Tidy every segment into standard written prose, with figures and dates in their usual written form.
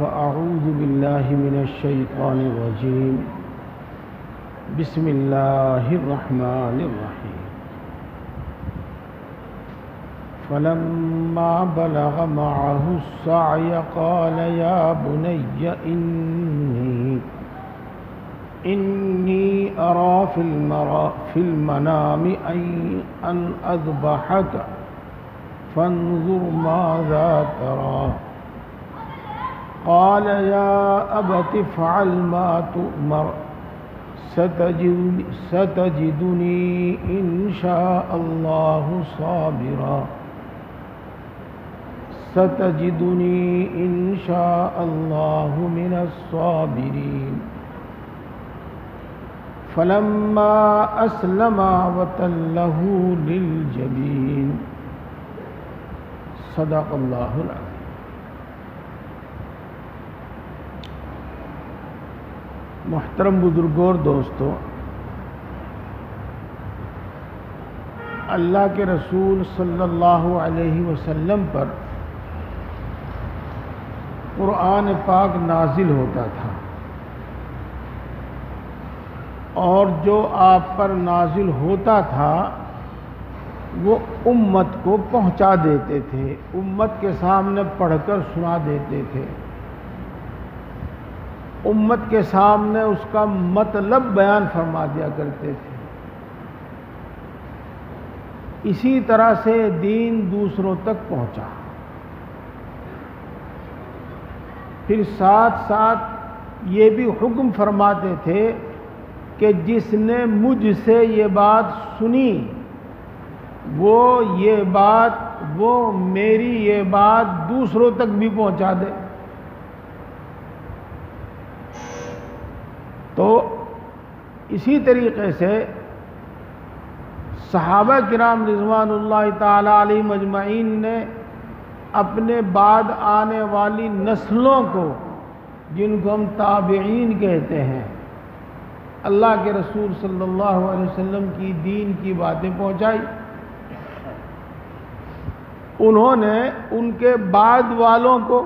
فأعوذ بالله من الشيطان الرجيم بسم الله الرحمن الرحيم فلما بلغ معه السعي قال يا بني إني أرى في المنام أن أذبحك فانظر ماذا ترى قال يا أبت افعل ما تؤمر ستجدني إن شاء الله صابرا من الصابرين فلما أسلما وتله للجبين صدق اللہ العظیم۔ محترم بزرگوں اور دوستو، اللہ کے رسول صلی اللہ علیہ وسلم پر قرآن پاک نازل ہوتا تھا، اور جو آپ پر نازل ہوتا تھا وہ امت کو پہنچا دیتے تھے، امت کے سامنے پڑھ کر سنا دیتے تھے، امت کے سامنے اس کا مطلب بیان فرما دیا کرتے تھے۔ اسی طرح سے دین دوسروں تک پہنچا۔ پھر ساتھ ساتھ یہ بھی حکم فرماتے تھے کہ جس نے مجھ سے یہ بات سنی وہ میری یہ بات دوسروں تک بھی پہنچا دے۔ تو اسی طریقے سے صحابہ کرام رضوان اللہ تعالی علیہم اجمعین نے اپنے بعد آنے والی نسلوں کو، جن کو ہم تابعین کہتے ہیں، اللہ کے رسول صلی اللہ علیہ وسلم کی دین کی باتیں پہنچائی۔ انہوں نے ان کے بعد والوں کو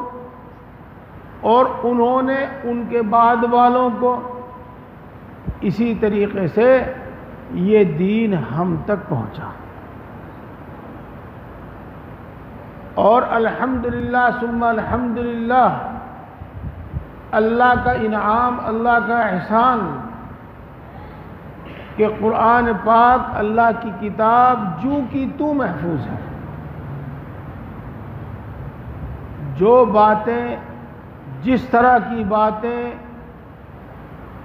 اور انہوں نے ان کے بعد والوں کو، اسی طریقے سے یہ دین ہم تک پہنچا۔ اور الحمدللہ ثم الحمدللہ، اللہ کا انعام، اللہ کا احسان کہ قرآن پاک، اللہ کی کتاب جو کی تو محفوظ ہے۔ جو باتیں، جس طرح کی باتیں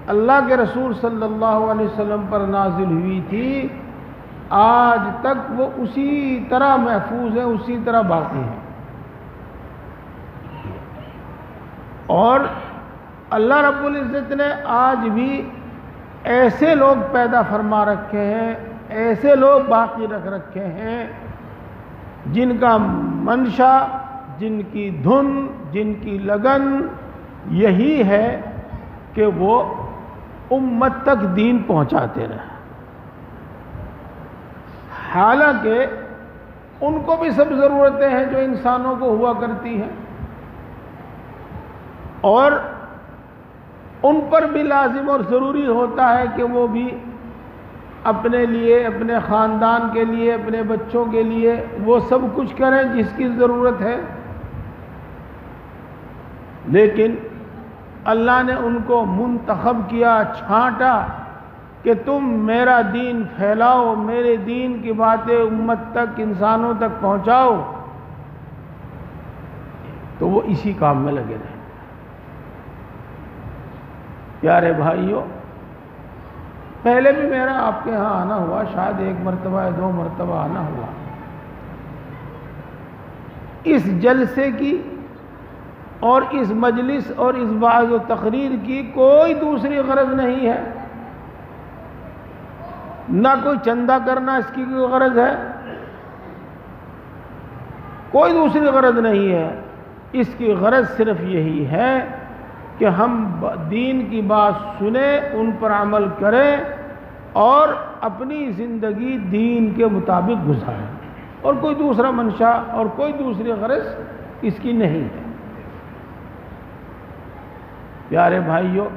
اللہ کے رسول صلی اللہ علیہ وسلم پر نازل ہوئی تھی، آج تک وہ اسی طرح محفوظ ہے، اسی طرح باقی ہے۔ اور اللہ رب العزت نے آج بھی ایسے لوگ پیدا فرما رکھے ہیں، ایسے لوگ باقی رکھ رکھے ہیں جن کا منشا، جن کی دھن، جن کی لگن یہی ہے کہ وہ امت تک دین پہنچاتے رہے۔ حالانکہ ان کو بھی سب ضرورتیں ہیں جو انسانوں کو ہوا کرتی ہیں، اور ان پر بھی لازم اور ضروری ہوتا ہے کہ وہ بھی اپنے لیے، اپنے خاندان کے لیے، اپنے بچوں کے لیے وہ سب کچھ کریں جس کی ضرورت ہے۔ لیکن اللہ نے ان کو منتخب کیا، چھانٹا کہ تم میرا دین پھیلاؤ، میرے دین کی باتیں امت تک، انسانوں تک پہنچاؤ، تو وہ اسی کام میں لگے رہے۔ پیارے بھائیوں، پہلے بھی میرا آپ کے ہاں آنا ہوا، شاید 1 مرتبہ یا 2 مرتبہ آنا ہوا۔ اس جلسے کی اور اس مجلس اور اس وعظ و تقریر کی کوئی دوسری غرض نہیں ہے، نہ کوئی چندہ کرنا اس کی کوئی غرض ہے، کوئی دوسری غرض نہیں ہے۔ اس کی غرض صرف یہی ہے کہ ہم دین کی بات سنیں، ان پر عمل کریں اور اپنی زندگی دین کے مطابق گزاریں، اور کوئی دوسرا منشا اور کوئی دوسری غرض اس کی نہیں ہے۔ پیارے بھائیوں،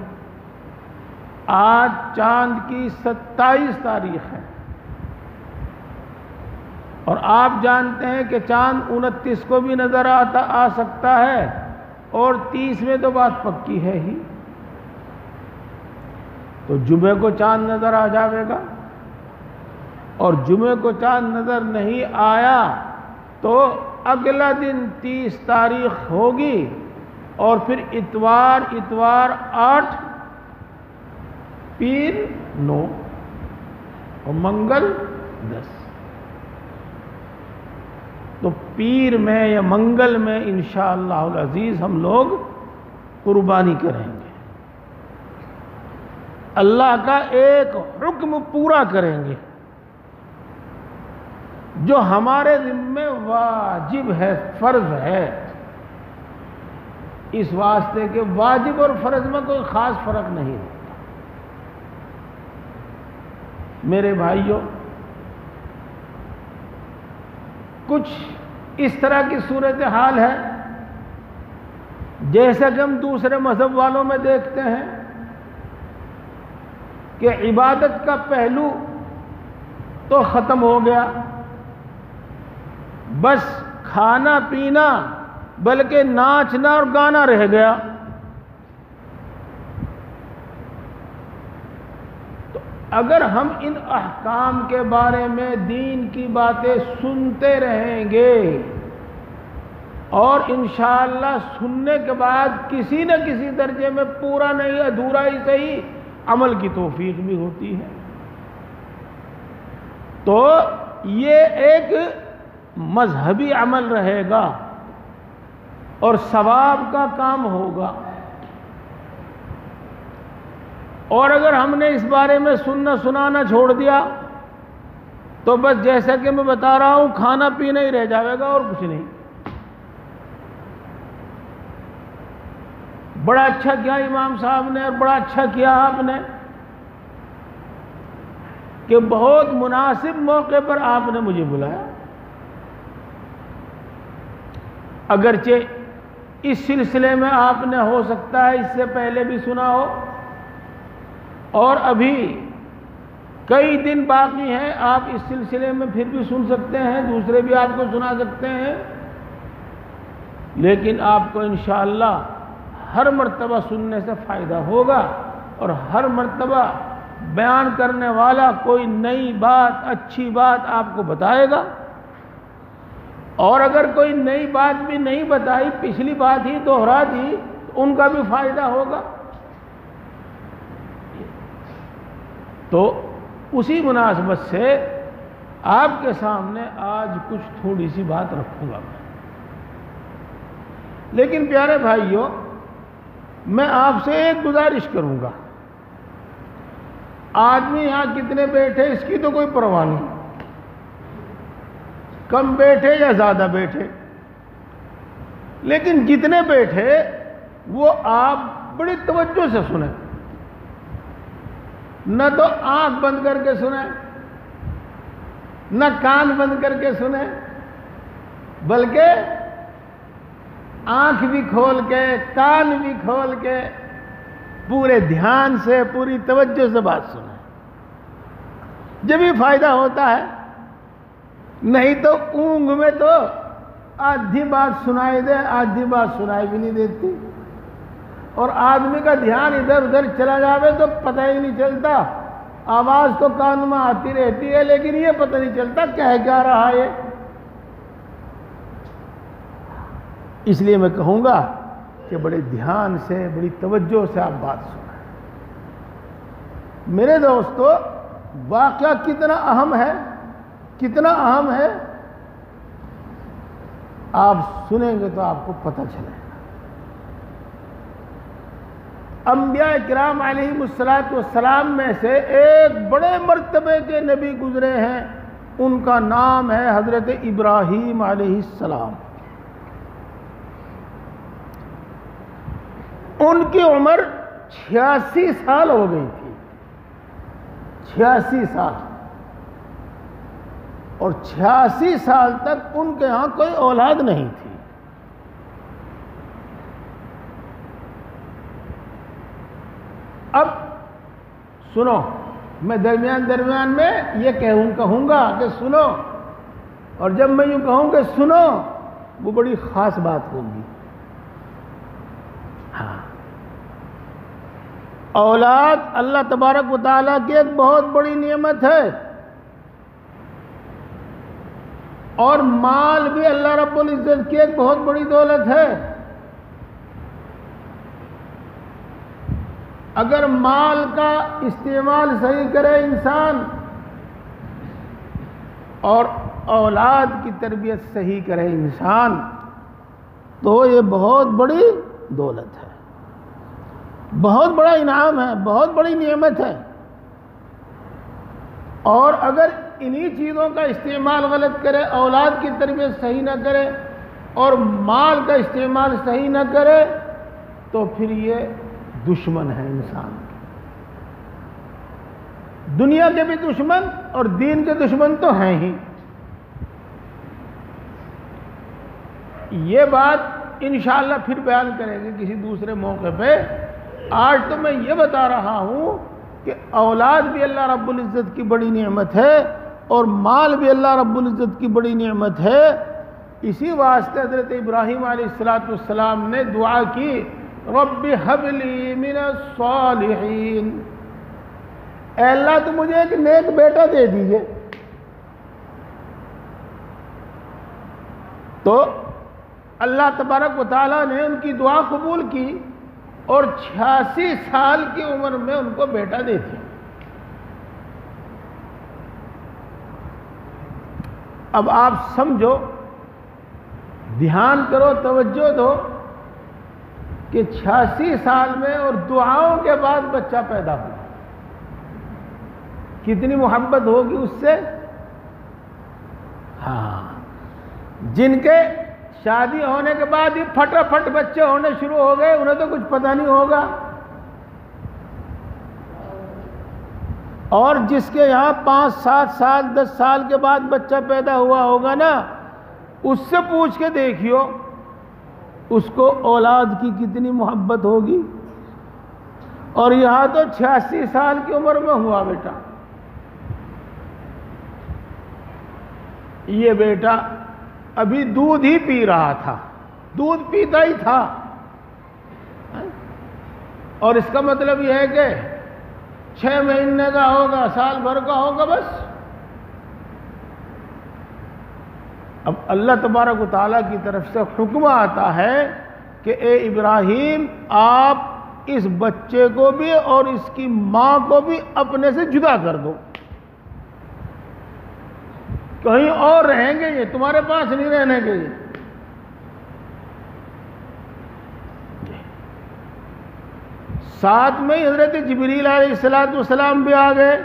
آج چاند کی 27 تاریخ ہے، اور آپ جانتے ہیں کہ چاند 29 کو بھی نظر آ سکتا ہے، اور 30 میں تو بات پکی ہے ہی، تو جمعے کو چاند نظر آ جاوے گا، اور جمعے کو چاند نظر نہیں آیا تو اگلا دن 30 تاریخ ہوگی، اور پھر اتوار 8، پیر 9 اور منگل 10۔ تو پیر میں یا منگل میں انشاءاللہ العزیز ہم لوگ قربانی کریں گے، اللہ کا ایک حکم پورا کریں گے جو ہمارے ذمے واجب ہے، فرض ہے، اس واسطے کہ واجب اور فرض میں کوئی خاص فرق نہیں ہوتا۔ میرے بھائیوں، کچھ اس طرح کی صورتحال ہے جیسا کہ ہم دوسرے مذہب والوں میں دیکھتے ہیں کہ عبادت کا پہلو تو ختم ہو گیا، بس کھانا پینا بلکہ ناچنا اور گانا رہ گیا۔ تو اگر ہم ان احکام کے بارے میں دین کی باتیں سنتے رہیں گے اور انشاءاللہ سننے کے بعد کسی نہ کسی درجے میں پورا نہیں ادھورا ہی صحیح عمل کی توفیق بھی ہوتی ہے، تو یہ ایک مذہبی عمل رہے گا اور ثواب کا کام ہوگا۔ اور اگر ہم نے اس بارے میں سننا سنانا چھوڑ دیا تو بس جیسا کہ میں بتا رہا ہوں کھانا پینا ہی رہ جائے گا اور کچھ نہیں۔ بڑا اچھا کیا امام صاحب نے، اور بڑا اچھا کیا آپ نے کہ بہت مناسب موقع پر آپ نے مجھے بلایا، اگرچہ اس سلسلے میں آپ نے ہو سکتا ہے اس سے پہلے بھی سنا ہو، اور ابھی کئی دن باقی ہیں، آپ اس سلسلے میں پھر بھی سن سکتے ہیں، دوسرے بھی آپ کو سنا سکتے ہیں، لیکن آپ کو انشاءاللہ ہر مرتبہ سننے سے فائدہ ہوگا، اور ہر مرتبہ بیان کرنے والا کوئی نئی بات، اچھی بات آپ کو بتائے گا، اور اگر کوئی نئی بات بھی نہیں بتائی، پچھلی بات ہی دوہرا دی، تو ان کا بھی فائدہ ہوگا۔ تو اسی مناسبت سے آپ کے سامنے آج کچھ تھوڑی سی بات رکھوں گا میں، لیکن پیارے بھائیوں، میں آپ سے ایک گزارش کروں گا، آدمی یہاں کتنے بیٹھے اس کی تو کوئی پرواہ نہیں، کم بیٹھے یا زیادہ بیٹھے، لیکن جتنے بیٹھے وہ آپ بڑی توجہ سے سنیں، نہ تو آنکھ بند کر کے سنیں، نہ کان بند کر کے سنیں، بلکہ آنکھ بھی کھول کے، کان بھی کھول کے، پورے دھیان سے، پوری توجہ سے بات سنیں، جب بھی فائدہ ہوتا ہے، نہیں تو اونگ میں تو آدھی بات سنائی دے، آدھی بات سنائی بھی نہیں دیتی، اور آدمی کا دھیان ادھر ادھر چلا جاوے تو پتہ ہی نہیں چلتا، آواز تو کان میں آتی رہتی ہے لیکن یہ پتہ نہیں چلتا کہہ کیا رہا ہے۔ اس لیے میں کہوں گا کہ بڑے دھیان سے، بڑی توجہ سے آپ بات سنیں۔ میرے دوستو، واقعہ کتنا اہم ہے، کتنا اہم ہے، آپ سنیں گے تو آپ کو پتہ چلے گا۔ انبیاء کرام علیہم السلام میں سے ایک بڑے مرتبے کے نبی گزرے ہیں، ان کا نام ہے حضرت ابراہیم علیہ السلام۔ ان کی عمر 86 سال ہو گئی تھی، 86 سال، اور 86 سال تک ان کے ہاں کوئی اولاد نہیں تھی۔ اب سنو، میں درمیان درمیان میں یہ کہوں گا کہ سنو، اور جب میں یوں کہوں کہ سنو وہ بڑی خاص بات ہوگی. ہاں، اولاد اللہ تبارک و تعالیٰ کی ایک بہت بڑی نعمت ہے، اور مال بھی اللہ رب العزت کی ایک بہت بڑی دولت ہے. اگر مال کا استعمال صحیح کرے انسان اور اولاد کی تربیت صحیح کرے انسان تو یہ بہت بڑی دولت ہے، بہت بڑا انعام ہے، بہت بڑی نعمت ہے. اور اگر انہی چیزوں کا استعمال غلط کرے، اولاد کی تربیت صحیح نہ کرے اور مال کا استعمال صحیح نہ کرے تو پھر یہ دشمن ہے انسان کے. دنیا کے بھی دشمن اور دین کے دشمن تو ہیں ہی. یہ بات انشاءاللہ پھر بیان کریں گے کسی دوسرے موقع پہ. آج تو میں یہ بتا رہا ہوں کہ اولاد بھی اللہ رب العزت کی بڑی نعمت ہے اور مال بھی اللہ رب العزت کی بڑی نعمت ہے. اسی واسطے حضرت ابراہیم علیہ السلام نے دعا کی، رب ہب لی من الصالحین، اے اللہ تو مجھے ایک نیک بیٹا دے دیجئے. تو اللہ تبارک و تعالیٰ نے ان کی دعا قبول کی اور 86 سال کی عمر میں ان کو بیٹا دے دیا. اب آپ سمجھو، دھیان کرو، توجہ دو کہ 86 سال میں اور دعاؤں کے بعد بچہ پیدا ہوا. کتنی محبت ہوگی اس سے. ہاں، جن کے شادی ہونے کے بعد ہی پھٹافٹ بچے ہونے شروع ہو گئے انہیں تو کچھ پتہ نہیں ہوگا، اور جس کے یہاں 5 7 سال 10 سال کے بعد بچہ پیدا ہوا ہوگا نا، اس سے پوچھ کے دیکھیو اس کو اولاد کی کتنی محبت ہوگی. اور یہاں تو 86 سال کی عمر میں ہوا بیٹا. یہ بیٹا ابھی دودھ ہی پی رہا تھا، دودھ پیتا ہی تھا، اور اس کا مطلب یہ ہے کہ 6 مہینے کا ہوگا، سال بھر کا ہوگا بس. اب اللہ تبارک و تعالیٰ کی طرف سے حکم آتا ہے کہ اے ابراہیم، آپ اس بچے کو بھی اور اس کی ماں کو بھی اپنے سے جدا کر دو، کہیں اور رہیں گے، یہ تمہارے پاس نہیں رہنے کے. ساتھ میں حضرت جبریل علیہ السلام بھی آ گئے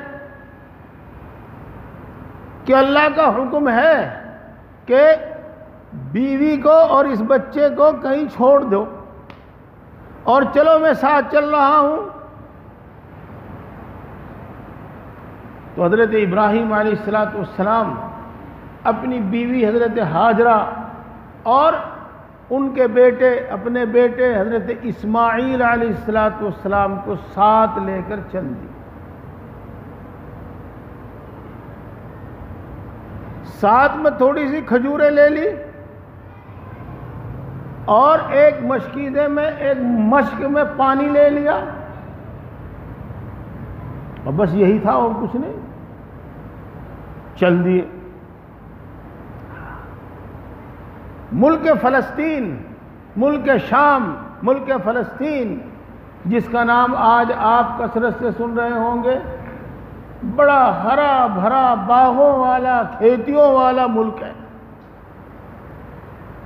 کہ اللہ کا حکم ہے کہ بیوی کو اور اس بچے کو کہیں چھوڑ دو اور چلو میں ساتھ چل رہا ہوں. تو حضرت ابراہیم علیہ السلام اپنی بیوی حضرت ہاجرہ اور ان کے بیٹے، اپنے بیٹے حضرت اسماعیل علیہ السلام کو ساتھ لے کر چل دی. ساتھ میں تھوڑی سی کھجوریں لے لی اور ایک مشکیزے میں، ایک مشک میں پانی لے لیا، اور بس یہی تھا اور کچھ نہیں. چل دیے. ملک فلسطین، ملک شام، ملک فلسطین، جس کا نام آج آپ کثرت سے سن رہے ہوں گے، بڑا ہرا بھرا باغوں والا، کھیتیوں والا ملک ہے.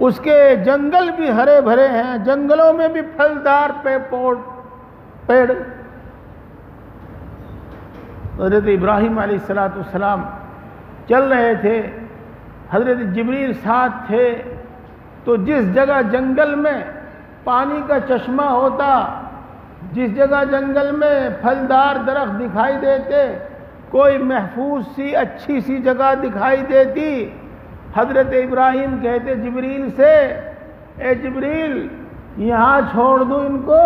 اس کے جنگل بھی ہرے بھرے ہیں، جنگلوں میں بھی پھلدار پیڑ. حضرت ابراہیم علیہ السلام چل رہے تھے، حضرت جبریل ساتھ تھے. تو جس جگہ جنگل میں پانی کا چشمہ ہوتا، جس جگہ جنگل میں پھلدار درخت دکھائی دیتے، کوئی محفوظ سی اچھی سی جگہ دکھائی دیتی، حضرت ابراہیم کہتے جبریل سے، اے جبریل یہاں چھوڑ دوں ان کو.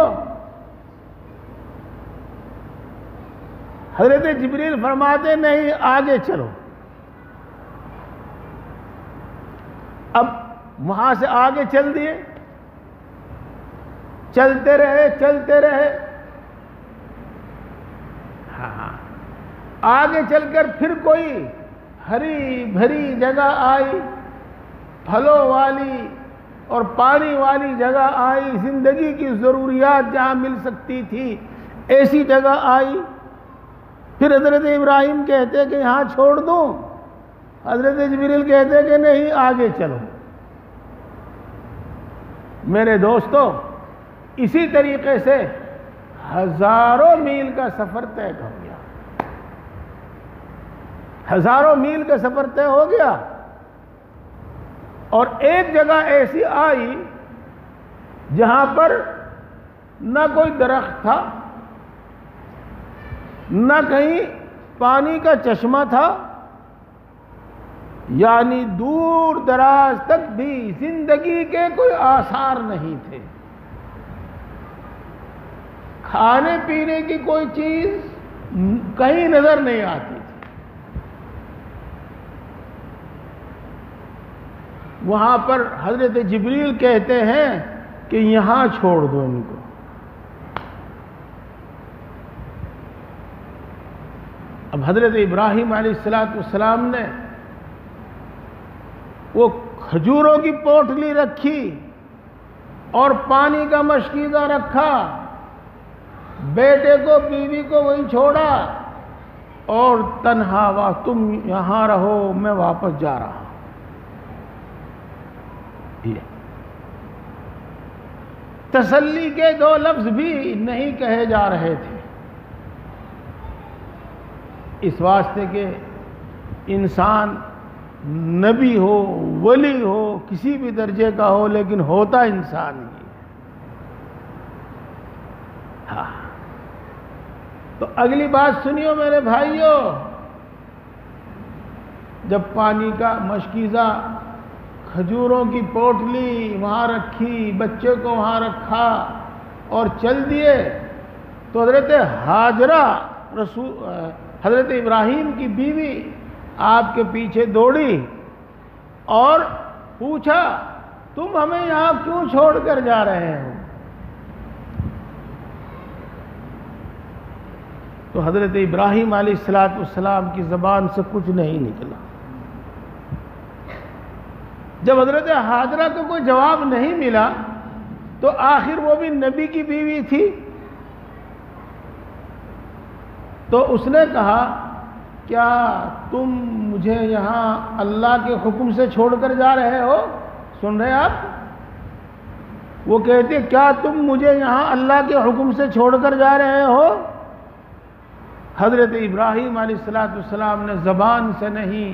حضرت جبریل فرماتے نہیں آگے چلو. اب وہاں سے آگے چل دیے، چلتے رہے. ہاں آگے چل کر پھر کوئی ہری بھری جگہ آئی، پھلوں والی اور پانی والی جگہ آئی، زندگی کی ضروریات جہاں مل سکتی تھی ایسی جگہ آئی. پھر حضرت ابراہیم کہتے کہ یہاں چھوڑ دوں، حضرت جبریل کہتے کہ نہیں آگے چلو. میرے دوستو، اسی طریقے سے ہزاروں میل کا سفر طے ہو گیا. ہزاروں میل کا سفر طے ہو گیا، اور ایک جگہ ایسی آئی جہاں پر نہ کوئی درخت تھا، نہ کہیں پانی کا چشمہ تھا، یعنی دور دراز تک بھی زندگی کے کوئی آثار نہیں تھے. کھانے پینے کی کوئی چیز کہیں نظر نہیں آتی تھی. وہاں پر حضرت جبریل کہتے ہیں کہ یہاں چھوڑ دو ان کو. اب حضرت ابراہیم علیہ السلام نے وہ کھجوروں کی پوٹلی رکھی اور پانی کا مشکیزہ رکھا، بیٹے کو بیوی کو وہیں چھوڑا اور تنہا تم یہاں رہو، میں واپس جا رہا ہوں. تسلی کے دو لفظ بھی نہیں کہے جا رہے تھے، اس واسطے کہ انسان نبی ہو، ولی ہو، کسی بھی درجے کا ہو، لیکن ہوتا انسان ہی. ہاں تو اگلی بات سنیو میرے بھائیوں. جب پانی کا مشکیزہ، کھجوروں کی پوٹلی وہاں رکھی، بچے کو وہاں رکھا اور چل دیے، تو حضرت ہاجرہ حضرت ابراہیم کی بیوی آپ کے پیچھے دوڑی اور پوچھا تم ہمیں یہاں کیوں چھوڑ کر جا رہے ہو؟ تو حضرت ابراہیم علیہ السلام کی زبان سے کچھ نہیں نکلا. جب حضرت ہاجرہ کو کوئی جواب نہیں ملا تو آخر وہ بھی نبی کی بیوی تھی، تو اس نے کہا کیا تم مجھے یہاں اللہ کے حکم سے چھوڑ کر جا رہے ہو؟ سن رہے آپ؟ وہ کہتے کیا تم مجھے یہاں اللہ کے حکم سے چھوڑ کر جا رہے ہو؟ حضرت ابراہیم علیہ السلام نے زبان سے نہیں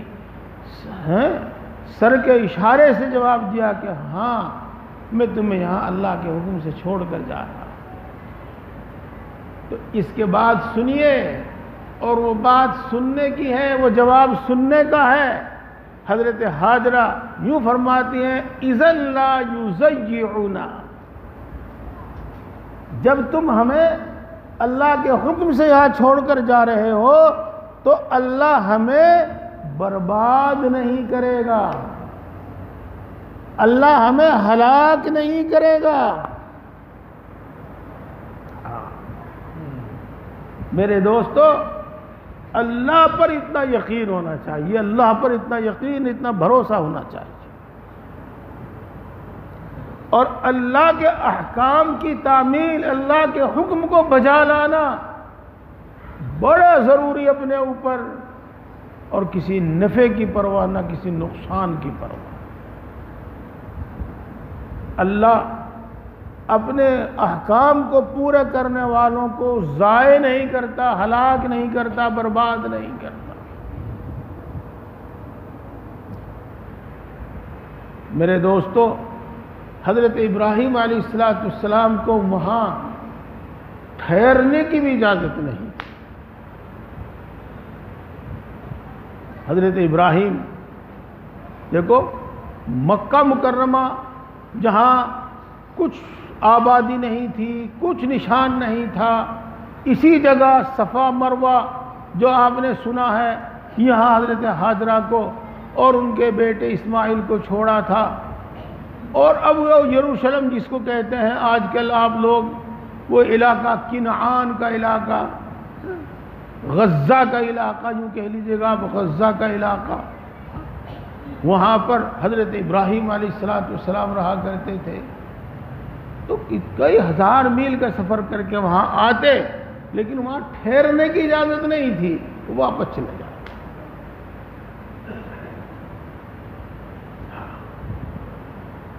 سر کے اشارے سے جواب دیا کہ ہاں میں تمہیں یہاں اللہ کے حکم سے چھوڑ کر جا رہا ہوں. تو اس کے بعد سنیے، اور وہ بات سننے کی ہے، وہ جواب سننے کا ہے. حضرت ہاجرہ یوں فرماتی ہیں اذن لا یضیعنا، جب تم ہمیں اللہ کے حکم سے یہاں چھوڑ کر جا رہے ہو تو اللہ ہمیں برباد نہیں کرے گا، اللہ ہمیں ہلاک نہیں کرے گا. میرے دوستو، اللہ پر اتنا یقین ہونا چاہیے، اللہ پر اتنا یقین، اتنا بھروسہ ہونا چاہیے، اور اللہ کے احکام کی تعمیل، اللہ کے حکم کو بجا لانا بڑا ضروری اپنے اوپر، اور کسی نفع کی پرواہ نہ کسی نقصان کی پرواہ. اللہ اپنے احکام کو پورا کرنے والوں کو ضائع نہیں کرتا، ہلاک نہیں کرتا، برباد نہیں کرتا. میرے دوستو، حضرت ابراہیم علیہ السلام کو وہاں ٹھہرنے کی بھی اجازت نہیں. حضرت ابراہیم دیکھو، مکہ مکرمہ جہاں کچھ آبادی نہیں تھی، کچھ نشان نہیں تھا، اسی جگہ صفا مروہ جو آپ نے سنا ہے یہاں حضرت حاجرہ کو اور ان کے بیٹے اسماعیل کو چھوڑا تھا، اور اب وہ یروشلم جس کو کہتے ہیں آج کل آپ لوگ، وہ علاقہ کنعان کا علاقہ، غزہ کا علاقہ، یوں کہہ لیجیے گا آپ، غزہ کا علاقہ، وہاں پر حضرت ابراہیم علیہ السلام رہا کرتے تھے۔ تو کئی ہزار میل کا سفر کر کے وہاں آتے، لیکن وہاں ٹھہرنے کی اجازت نہیں تھی، وہ واپس چلے جاتے۔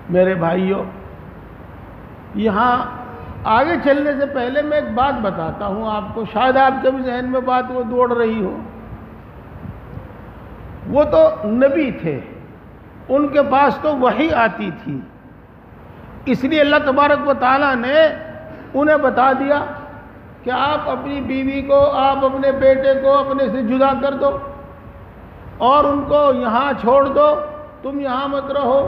میرے بھائیوں، یہاں آگے چلنے سے پہلے میں ایک بات بتاتا ہوں آپ کو، شاید آپ کے بھی ذہن میں بات وہ دوڑ رہی ہو۔ وہ تو نبی تھے، ان کے پاس تو وحی آتی تھی، اس لیے اللہ تبارک و تعالیٰ نے انہیں بتا دیا کہ آپ اپنی بیوی کو، آپ اپنے بیٹے کو اپنے سے جدا کر دو اور ان کو یہاں چھوڑ دو، تم یہاں مت رہو۔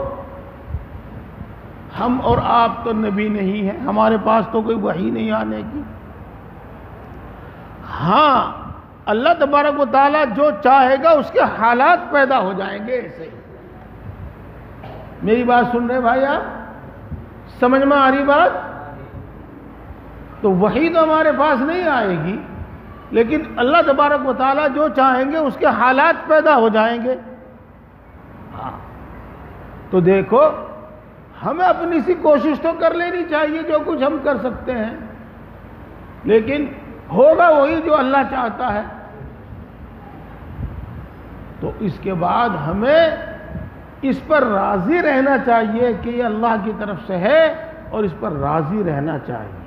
ہم اور آپ تو نبی نہیں ہیں، ہمارے پاس تو کوئی وحی نہیں آنے کی۔ ہاں، اللہ تبارک و تعالیٰ جو چاہے گا اس کے حالات پیدا ہو جائیں گے ایسے ہی۔ میری بات سن رہے بھائی آپ؟ سمجھ میں آ رہی بات؟ تو وحی تو ہمارے پاس نہیں آئے گی، لیکن اللہ تبارک و تعالیٰ جو چاہیں گے اس کے حالات پیدا ہو جائیں گے۔ تو دیکھو، ہمیں اپنی سی کوشش تو کر لینی چاہیے جو کچھ ہم کر سکتے ہیں، لیکن ہوگا وہی جو اللہ چاہتا ہے۔ تو اس کے بعد ہمیں اس پر راضی رہنا چاہیے کہ یہ اللہ کی طرف سے ہے، اور اس پر راضی رہنا چاہیے۔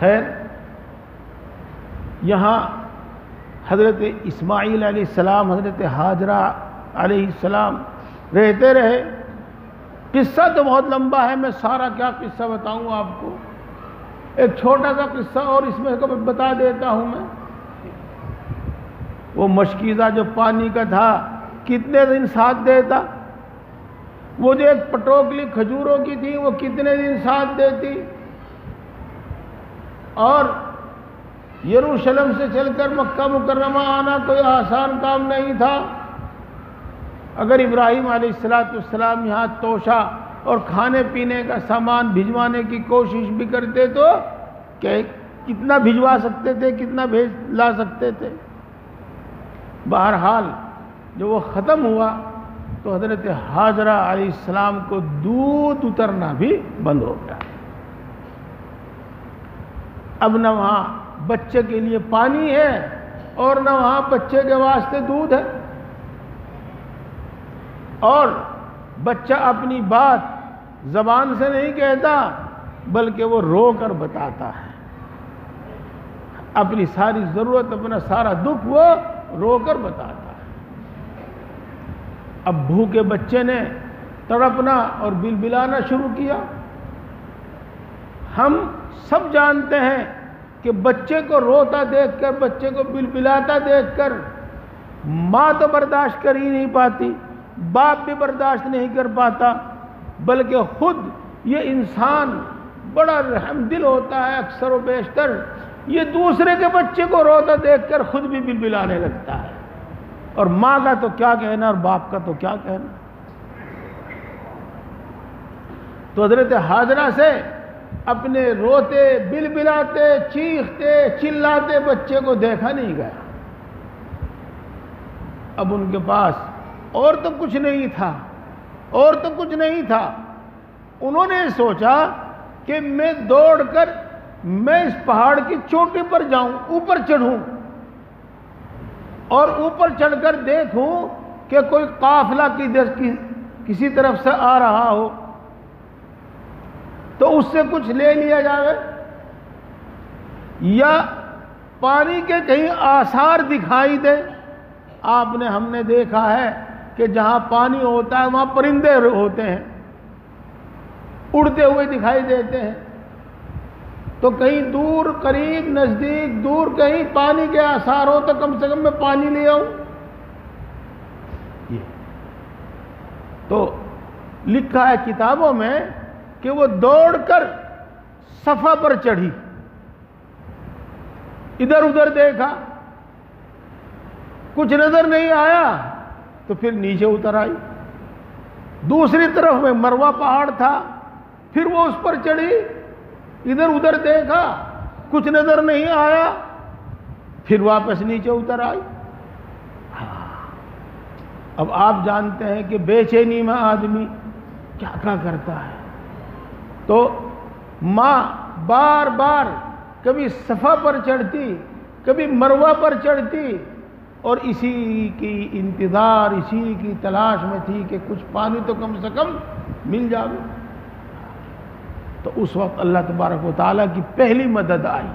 خیر، یہاں حضرت اسماعیل علیہ السلام، حضرت حاجرہ علیہ السلام رہتے رہے۔ قصہ تو بہت لمبا ہے، میں سارا کیا قصہ بتاؤں آپ کو، ایک چھوٹا سا قصہ اور اس میں کو بتا دیتا ہوں میں۔ وہ مشکیزہ جو پانی کا تھا کتنے دن ساتھ دیتا، وہ جو ایک پٹوکلی کھجوروں کی تھی وہ کتنے دن ساتھ دیتی، اور یروشلم سے چل کر مکہ مکرمہ آنا کوئی آسان کام نہیں تھا۔ اگر ابراہیم علیہ السلام یہاں توشہ اور کھانے پینے کا سامان بھجوانے کی کوشش بھی کرتے تو کتنا بھجوا سکتے تھے، کتنا لا سکتے تھے۔ بہرحال جو وہ ختم ہوا تو حضرت حاجرہ علیہ السلام کو دودھ اترنا بھی بند ہو گیا۔ اب نہ وہاں بچے کے لیے پانی ہے اور نہ وہاں بچے کے واسطے دودھ ہے، اور بچہ اپنی بات زبان سے نہیں کہتا بلکہ وہ رو کر بتاتا ہے، اپنی ساری ضرورت، اپنا سارا دکھ وہ رو کر بتاتا ہے۔ اب بھوکے بچے نے تڑپنا اور بلبلانا شروع کیا۔ ہم سب جانتے ہیں کہ بچے کو روتا دیکھ کر، بچے کو بلبلاتا دیکھ کر ماں تو برداشت کر ہی نہیں پاتی، باپ بھی برداشت نہیں کر پاتا، بلکہ خود یہ انسان بڑا رحم دل ہوتا ہے اکثر و بیشتر، یہ دوسرے کے بچے کو روتا دیکھ کر خود بھی بلبلانے لگتا ہے، اور ماں کا تو کیا کہنا اور باپ کا تو کیا کہنا۔ تو حضرت حاجرہ سے اپنے روتے، بلبلاتے، چیختے، چلاتے بچے کو دیکھا نہیں گیا۔ اب ان کے پاس اور تو کچھ نہیں تھا، اور تو کچھ نہیں تھا۔ انہوں نے سوچا کہ میں دوڑ کر میں اس پہاڑ کی چوٹی پر جاؤں، اوپر چڑھوں، اور اوپر چڑھ کر دیکھوں کہ کوئی قافلہ کسی طرف سے آ رہا ہو تو اس سے کچھ لے لیا جائے، یا پانی کے کہیں آثار دکھائی دے۔ ہم نے دیکھا ہے کہ جہاں پانی ہوتا ہے وہاں پرندے ہوتے ہیں، اڑتے ہوئے دکھائی دیتے ہیں، تو کہیں دور، قریب، نزدیک، دور کہیں پانی کے آثار ہو تو کم سے کم میں پانی لے آؤں۔ تو لکھا ہے کتابوں میں کہ وہ دوڑ کر صفا پر چڑھی، ادھر ادھر دیکھا، کچھ نظر نہیں آیا تو پھر نیچے اتر آئی۔ دوسری طرف میں مروہ پہاڑ تھا، پھر وہ اس پر چڑھی، ادھر ادھر دیکھا، کچھ نظر نہیں آیا، پھر واپس نیچے اتر آئی۔ اب آپ جانتے ہیں کہ بے چینی میں آدمی کیا کیا کرتا ہے۔ تو ماں بار بار کبھی صفا پر چڑھتی، کبھی مروہ پر چڑھتی، اور اسی کی انتظار، اسی کی تلاش میں تھی کہ کچھ پانی تو کم سے کم مل جائے۔ تو اس وقت اللہ تبارک و تعالیٰ کی پہلی مدد آئی،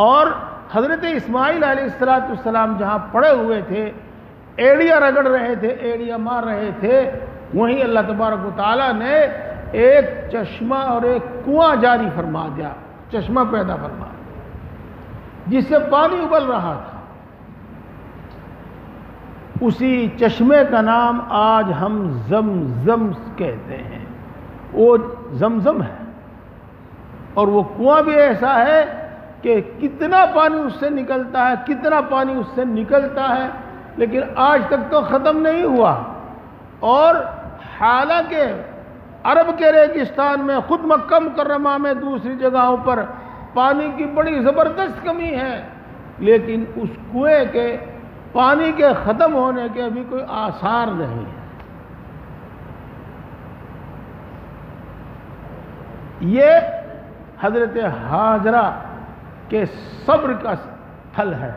اور حضرت اسماعیل علیہ السلام جہاں پڑے ہوئے تھے، ایڑیاں رگڑ رہے تھے، ایڑیاں مار رہے تھے، وہیں اللہ تبارک و تعالیٰ نے ایک چشمہ اور ایک کنواں جاری فرما دیا، چشمہ پیدا فرما دیا جس سے پانی ابل رہا تھا۔ اسی چشمے کا نام آج ہم زمزم کہتے ہیں، وہ زمزم ہے، اور وہ کنواں بھی ایسا ہے کہ کتنا پانی اس سے نکلتا ہے، کتنا پانی اس سے نکلتا ہے، لیکن آج تک تو ختم نہیں ہوا۔ اور حالانکہ عرب کے ریگستان میں، خود مکہ مکرمہ میں، دوسری جگہوں پر پانی کی بڑی زبردست کمی ہے، لیکن اس کنویں کے پانی کے ختم ہونے کے ابھی کوئی آثار نہیں ہے۔ یہ حضرت ہاجرہ کے صبر کا پھل ہے،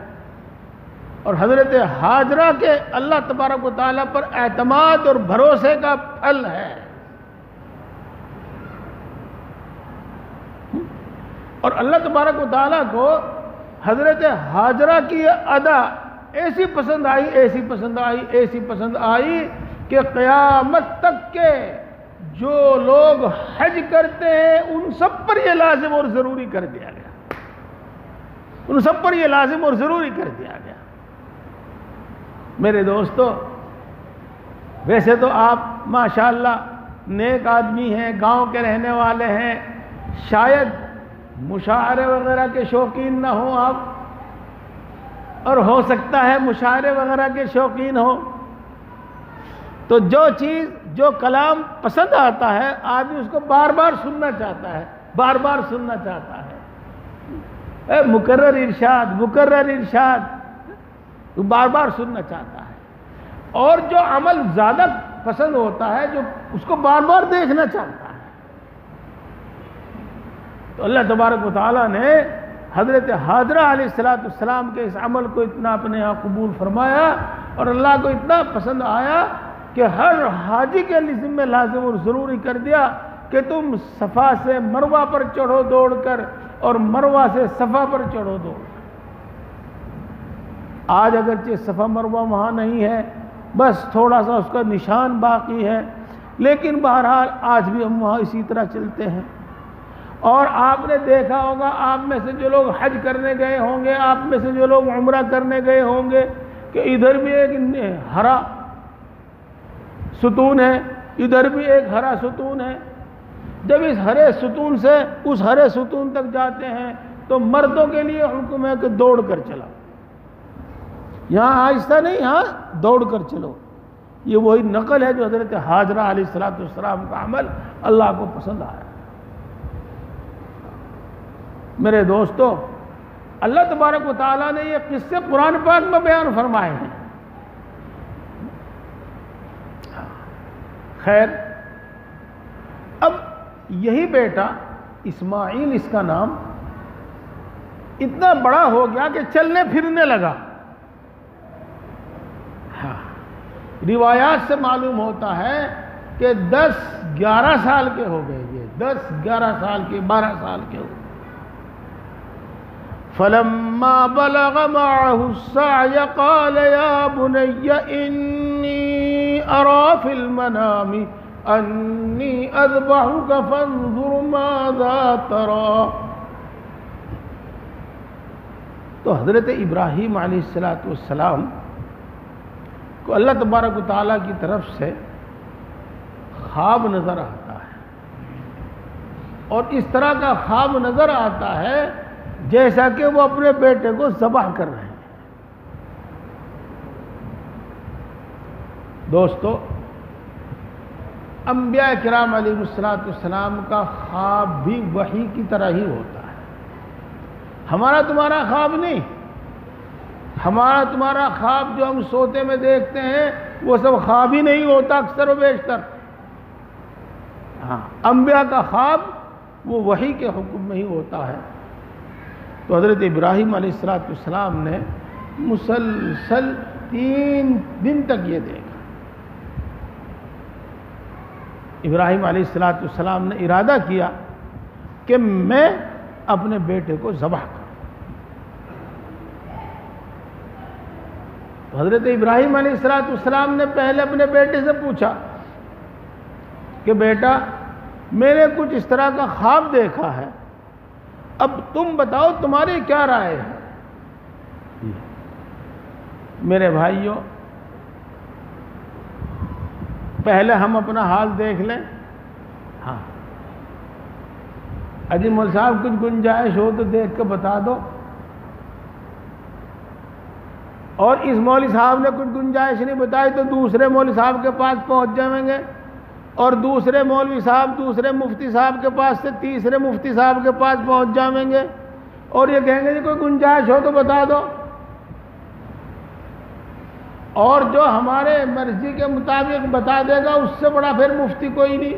اور حضرت ہاجرہ کے اللہ تبارک و تعالیٰ پر اعتماد اور بھروسے کا پھل ہے۔ اور اللہ تبارک و تعالیٰ کو حضرت ہاجرہ کی یہ ادا ایسی پسند آئی، ایسی پسند آئی، ایسی پسند آئی کہ قیامت تک کے جو لوگ حج کرتے ہیں ان سب پر یہ لازم اور ضروری کر دیا گیا، ان سب پر یہ لازم اور ضروری کر دیا گیا۔ میرے دوستو، ویسے تو آپ ماشاءاللہ نیک آدمی ہیں، گاؤں کے رہنے والے ہیں، شاید مشاعرے وغیرہ کے شوقین نہ ہوں آپ، اور ہو سکتا ہے مشاعرے وغیرہ کے شوقین ہوں، تو جو چیز، جو کلام پسند آتا ہے، آدمی اس کو بار بار سننا چاہتا ہے، بار بار سننا چاہتا ہے۔ مکرر ارشاد، مکرر ارشاد، تو بار بار سننا چاہتا ہے۔ اور جو عمل زیادہ پسند ہوتا ہے، جو اس کو بار بار دیکھنا چاہتا ہے۔ تو اللہ تبارک و تعالیٰ نے حضرت ہاجرہ علیہ السلام کے اس عمل کو اتنا اپنے ہاں قبول فرمایا، اور اللہ کو اتنا پسند آیا کہ ہر حاجی کے ذمہ لازم اور ضروری کر دیا کہ تم صفا سے مروہ پر چڑھو دوڑ کر، اور مروہ سے صفا پر چڑھو دوڑ کر۔ آج اگرچہ صفا مروہ وہاں نہیں ہے، بس تھوڑا سا اس کا نشان باقی ہے، لیکن بہرحال آج بھی ہم وہاں اسی طرح چلتے ہیں۔ اور آپ نے دیکھا ہوگا، آپ میں سے جو لوگ حج کرنے گئے ہوں گے، آپ میں سے جو لوگ عمرہ کرنے گئے ہوں گے، کہ ادھر بھی ایک ہرا ستون ہے، ادھر بھی ایک ہرا ستون ہے۔ جب اس ہرے ستون سے اس ہرے ستون تک جاتے ہیں تو مردوں کے لیے حکم ہے کہ دوڑ کر چلاؤ، یہاں آہستہ نہیں، ہاں دوڑ کر چلو۔ یہ وہی نقل ہے جو حضرت ہاجرہ علیہ السلام کا عمل اللہ کو پسند آیا۔ میرے دوستو، اللہ تبارک و تعالیٰ نے یہ قصے قرآن پاک میں بیان فرمائے ہیں۔ خیر، اب یہی بیٹا اسماعیل، اس کا نام، اتنا بڑا ہو گیا کہ چلنے پھرنے لگا۔ روایات سے معلوم ہوتا ہے کہ 10-11 سال کے ہو گئے، یہ 10-11 سال کے، 12 سال کے ہو گئے۔ فَلَمَّا بَلَغَ مَعَهُ السَّعْيَ قَالَ يَا بُنَيَّ إِنِّي أَرَىٰ فِي الْمَنَامِ أَنِّي أَذْبَحُكَ فَانظُرْ مَاذَا تَرَىٰ۔ تو حضرت ابراہیم علیہ السلام کو اللہ تبارک و تعالیٰ کی طرف سے خواب نظر آتا ہے، اور اس طرح کا خواب نظر آتا ہے جیسا کہ وہ اپنے بیٹے کو ذبح کر رہے ہیں۔ دوستو، انبیاء کرام علیہ السلام کا خواب بھی وحی کی طرح ہی ہوتا ہے۔ ہمارا تمہارا خواب نہیں، ہمارا تمہارا خواب جو ہم سوتے میں دیکھتے ہیں وہ سب خواب ہی نہیں ہوتا اکثر و بیشتر۔ ہاں، انبیاء کا خواب وہ وحی کے حکم میں ہی ہوتا ہے۔ تو حضرت ابراہیم علیہ السلام نے مسلسل 3 دن تک یہ دیکھا۔ ابراہیم علیہ السلام نے ارادہ کیا کہ میں اپنے بیٹے کو ذبح کروں۔ تو حضرت ابراہیم علیہ السلام نے پہلے اپنے بیٹے سے پوچھا کہ بیٹا، میں نے کچھ اس طرح کا خواب دیکھا ہے، اب تم بتاؤ تمہاری کیا رائے ہے؟ میرے بھائیوں، پہلے ہم اپنا حال دیکھ لیں۔ ہاں، اجی مول صاحب کچھ گنجائش ہو تو دیکھ کے بتا دو، اور اس مولوی صاحب نے کچھ گنجائش نہیں بتائی تو دوسرے مولوی صاحب کے پاس پہنچ جائیں گے، اور دوسرے مولوی صاحب دوسرے مفتی صاحب کے پاس سے تیسرے مفتی صاحب کے پاس پہنچ جائیں گے، اور یہ کہیں گے جی کوئی گنجائش ہو تو بتا دو، اور جو ہمارے مرضی کے مطابق بتا دے گا اس سے بڑا پھر مفتی کوئی نہیں،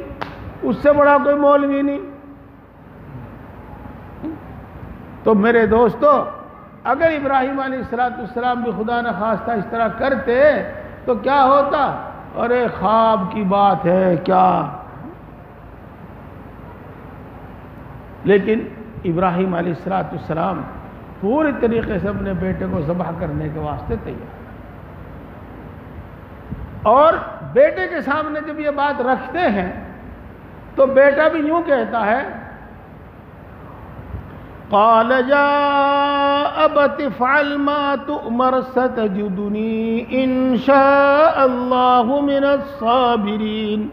اس سے بڑا کوئی مولوی نہیں۔ تو میرے دوستو، اگر ابراہیم علیہ السلام بھی خدا نہ خواستہ اس طرح کرتے تو کیا ہوتا؟ ارے خواب کی بات ہے کیا؟ لیکن ابراہیم علیہ السلام پوری طریقے سے اپنے بیٹے کو ذبح کرنے کے واسطے تیار، اور بیٹے کے سامنے جب یہ بات رکھتے ہیں تو بیٹا بھی یوں کہتا ہے، قال یا ابت افعل ما تؤمر ستجدنی ان شاء اللہ من الصابرین۔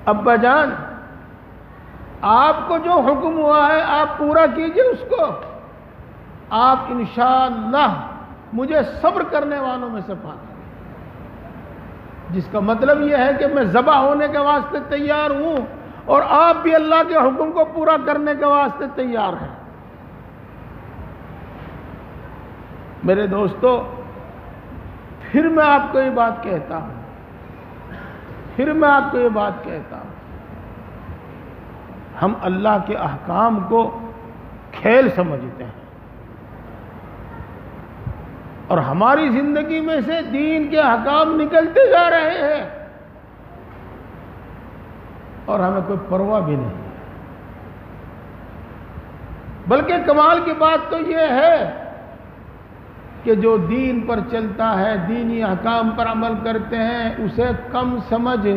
ابا جان، آپ کو جو حکم ہوا ہے آپ پورا کیجئے اس کو، آپ انشاءاللہ مجھے صبر کرنے والوں میں سے پائیں، جس کا مطلب یہ ہے کہ میں ذبح ہونے کے واسطے تیار ہوں، اور آپ بھی اللہ کے حکم کو پورا کرنے کے واسطے تیار ہیں۔ میرے دوستو، پھر میں آپ کو یہ بات کہتا ہوں، ہم اللہ کے احکام کو کھیل سمجھتے ہیں، اور ہماری زندگی میں سے دین کے احکام نکلتے جا رہے ہیں اور ہمیں کوئی پرواہ بھی نہیں ہے۔ بلکہ کمال کی بات تو یہ ہے کہ جو دین پر چلتا ہے، دینی احکام پر عمل کرتے ہیں، اسے کم سمجھ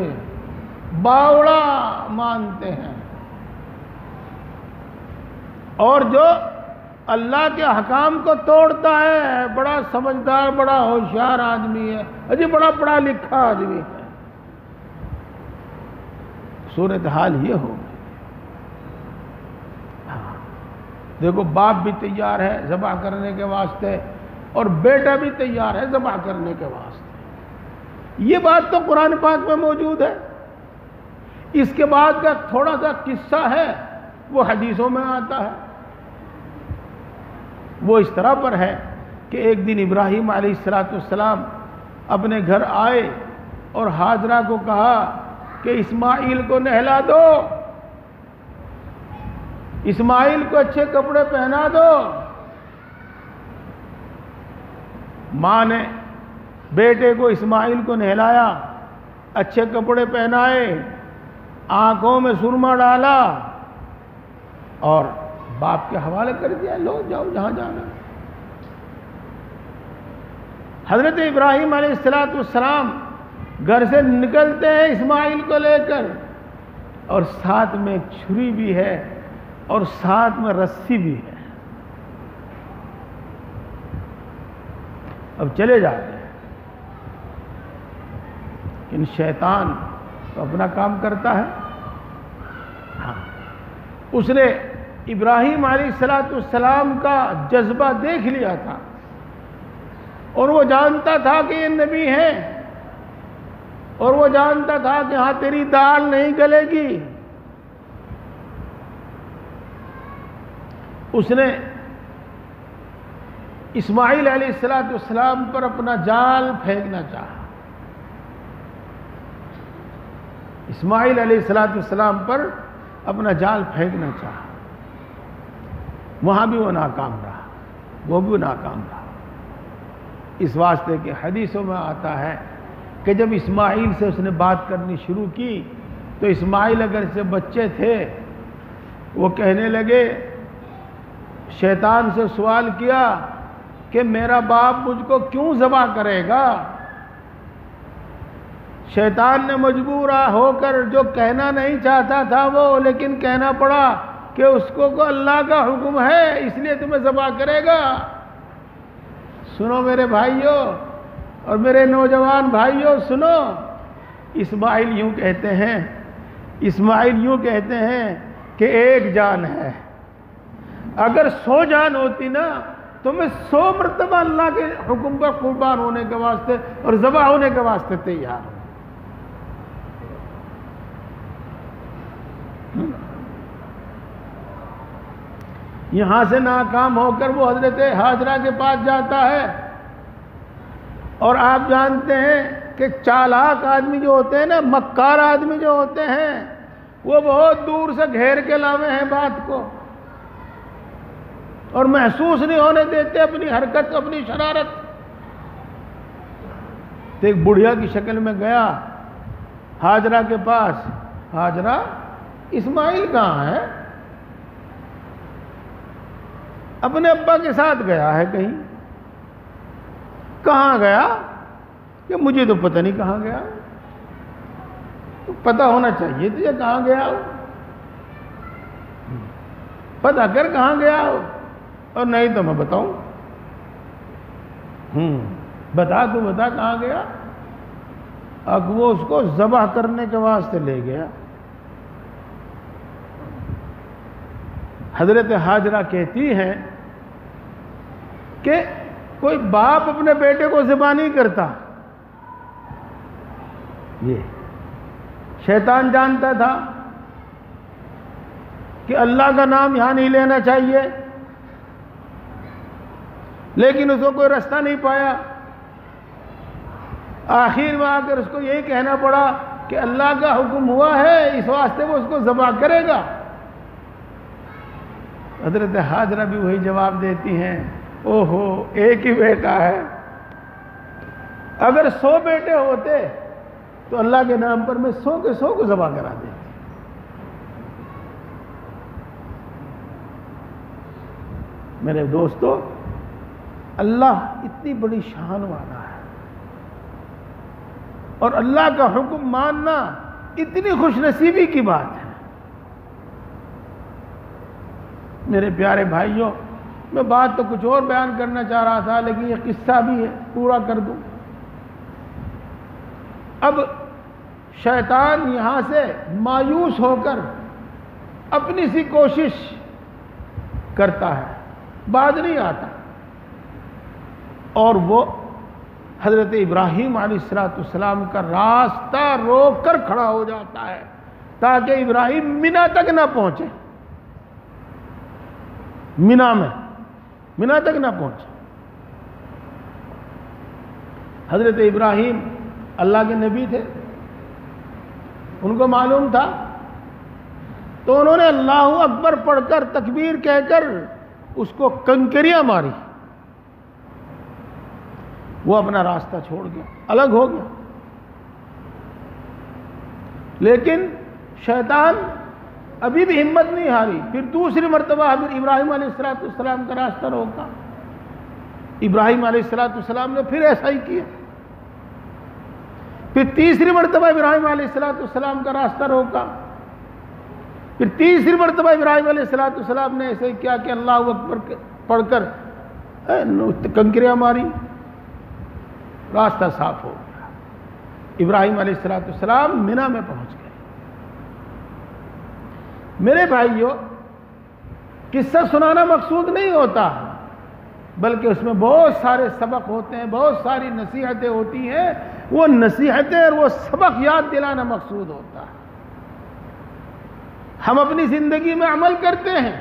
باوڑا مانتے ہیں، اور جو اللہ کے حکام کو توڑتا ہے بڑا سمجھدار، بڑا ہوشیار آدمی ہے، اجی بڑا پڑھا لکھا آدمی ہے۔ صورتحال یہ ہوگی۔ دیکھو، باپ بھی تیار ہے ذبح کرنے کے واسطے، اور بیٹا بھی تیار ہے ذبح کرنے کے واسطے۔ یہ بات تو قرآن پاک میں موجود ہے۔ اس کے بعد کا تھوڑا سا قصہ ہے، وہ حدیثوں میں آتا ہے۔ وہ اس طرح پر ہے کہ ایک دن ابراہیم علیہ السلام اپنے گھر آئے اور ہاجرہ کو کہا کہ اسماعیل کو نہلا دو، اسماعیل کو اچھے کپڑے پہنا دو۔ ماں نے بیٹے کو اسماعیل کو نہلایا، اچھے کپڑے پہنائے، آنکھوں میں سرما ڈالا، اور باپ کے حوالے کر دیا، لو جاؤ جہاں جانا۔ حضرت ابراہیم علیہ السلام گھر سے نکلتے ہیں اسماعیل کو لے کر، اور ساتھ میں ایک چھری بھی ہے اور ساتھ میں رسی بھی ہے۔ اب چلے جاتے ہیں، لیکن شیطان تو اپنا کام کرتا ہے۔ ہاں، اس نے ابراہیم علیہ السلام کا جذبہ دیکھ لیا تھا، اور وہ جانتا تھا کہ یہ نبی ہیں، اور وہ جانتا تھا کہ ہاں تیری دال نہیں گلے گی۔ اس نے اسماعیل علیہ السلام پر اپنا جال پھینکنا چاہا، اسماعیل علیہ السلام پر اپنا جال پھینکنا چاہا، وہاں بھی وہ ناکام رہا، وہ بھی ناکام رہا۔ اس واسطے کہ حدیثوں میں آتا ہے کہ جب اسماعیل سے اس نے بات کرنی شروع کی تو اسماعیل اگر سے بچے تھے، وہ کہنے لگے، شیطان سے سوال کیا کہ میرا باپ مجھ کو کیوں ذبح کرے گا؟ شیطان نے مجبور ہو کر جو کہنا نہیں چاہتا تھا وہ لیکن کہنا پڑا کہ اس کو اللہ کا حکم ہے اس لیے تمہیں ذبح کرے گا۔ سنو میرے بھائیوں اور میرے نوجوان بھائیوں، سنو، اسماعیل یوں کہتے ہیں کہ ایک جان ہے، اگر 100 جان ہوتی نا تو میں 100 مرتبہ اللہ کے حکم پر قربان ہونے کے واسطے اور ذبح ہونے کے واسطے تیار ہوں۔ یہاں سے ناکام ہو کر وہ حضرت ہاجرہ کے پاس جاتا ہے، اور آپ جانتے ہیں کہ چالاک آدمی جو ہوتے ہیں نا، مکار آدمی جو ہوتے ہیں، وہ بہت دور سے گھیر کے لاوے ہیں بات کو، اور محسوس نہیں ہونے دیتے اپنی حرکت، اپنی شرارت۔ تو ایک بڑھیا کی شکل میں گیا ہاجرہ کے پاس، ہاجرہ اسماعیل کہاں ہے؟ اپنے ابا کے ساتھ گیا ہے کہیں، کہاں گیا؟ کہ مجھے تو پتہ نہیں کہاں گیا، تو پتہ ہونا چاہیے تجھے کہاں گیا ہو، پتہ کر کہاں گیا ہو، اور نہیں تو میں بتاؤں۔ بتا کہاں گیا۔ اب وہ اس کو ذبح کرنے کے واسطے لے گیا۔ حضرت ہاجرہ کہتی ہیں کہ کوئی باپ اپنے بیٹے کو ذبح نہیں کرتا۔ یہ شیطان جانتا تھا کہ اللہ کا نام یہاں نہیں لینا چاہیے، لیکن اس کو کوئی رستہ نہیں پایا۔ آخر میں آ کر اس کو یہی کہنا پڑا کہ اللہ کا حکم ہوا ہے، اس واسطے وہ اس کو ذبح کرے گا۔ حضرت ہاجرہ بھی وہی جواب دیتی ہیں، اوہو ایک ہی بیٹا ہے، اگر 100 بیٹے ہوتے تو اللہ کے نام پر میں 100 کے 100 کو ذبح کرا دیتی۔ میرے دوستو، اللہ اتنی بڑی شان والا ہے، اور اللہ کا حکم ماننا اتنی خوش نصیبی کی بات ہے۔ میرے پیارے بھائیوں، میں بات تو کچھ اور بیان کرنا چاہ رہا تھا، لیکن یہ قصہ بھی ہے، پورا کر دوں۔ اب شیطان یہاں سے مایوس ہو کر اپنی سی کوشش کرتا ہے، بعد نہیں آتا، اور وہ حضرت ابراہیم علیہ السلام کا راستہ روک کر کھڑا ہو جاتا ہے تاکہ ابراہیم مینا تک نہ پہنچے، مینا تک نہ پہنچے۔ حضرت ابراہیم اللہ کے نبی تھے، ان کو معلوم تھا، تو انہوں نے اللہ اکبر پڑھ کر تکبیر کہہ کر اس کو کنکریاں ماری، وہ اپنا راستہ چھوڑ گیا، الگ ہو گیا۔ لیکن شیطان ابھی بھی ہمت نہیں ہاری، پھر دوسری مرتبہ حضرت ابراہیم علیہ السلام کا راستہ روکا۔ ابراہیم علیہ السلام نے پھر ایسا ہی کیا، پھر تیسری مرتبہ ابراہیم علیہ السلام کا راستہ روکا، پھر تیسری مرتبہ ابراہیم علیہ السلام نے ایسے ہی کیا کہ اللہ اکبر پڑھ کر کنکریاں ماری، راستہ صاف ہو گیا، ابراہیم علیہ السلام مینا میں پہنچ گئے۔ میرے بھائیوں، قصہ سنانا مقصود نہیں ہوتا، بلکہ اس میں بہت سارے سبق ہوتے ہیں، بہت ساری نصیحتیں ہوتی ہیں، وہ نصیحتیں اور وہ سبق یاد دلانا مقصود ہوتا ہے۔ ہم اپنی زندگی میں عمل کرتے ہیں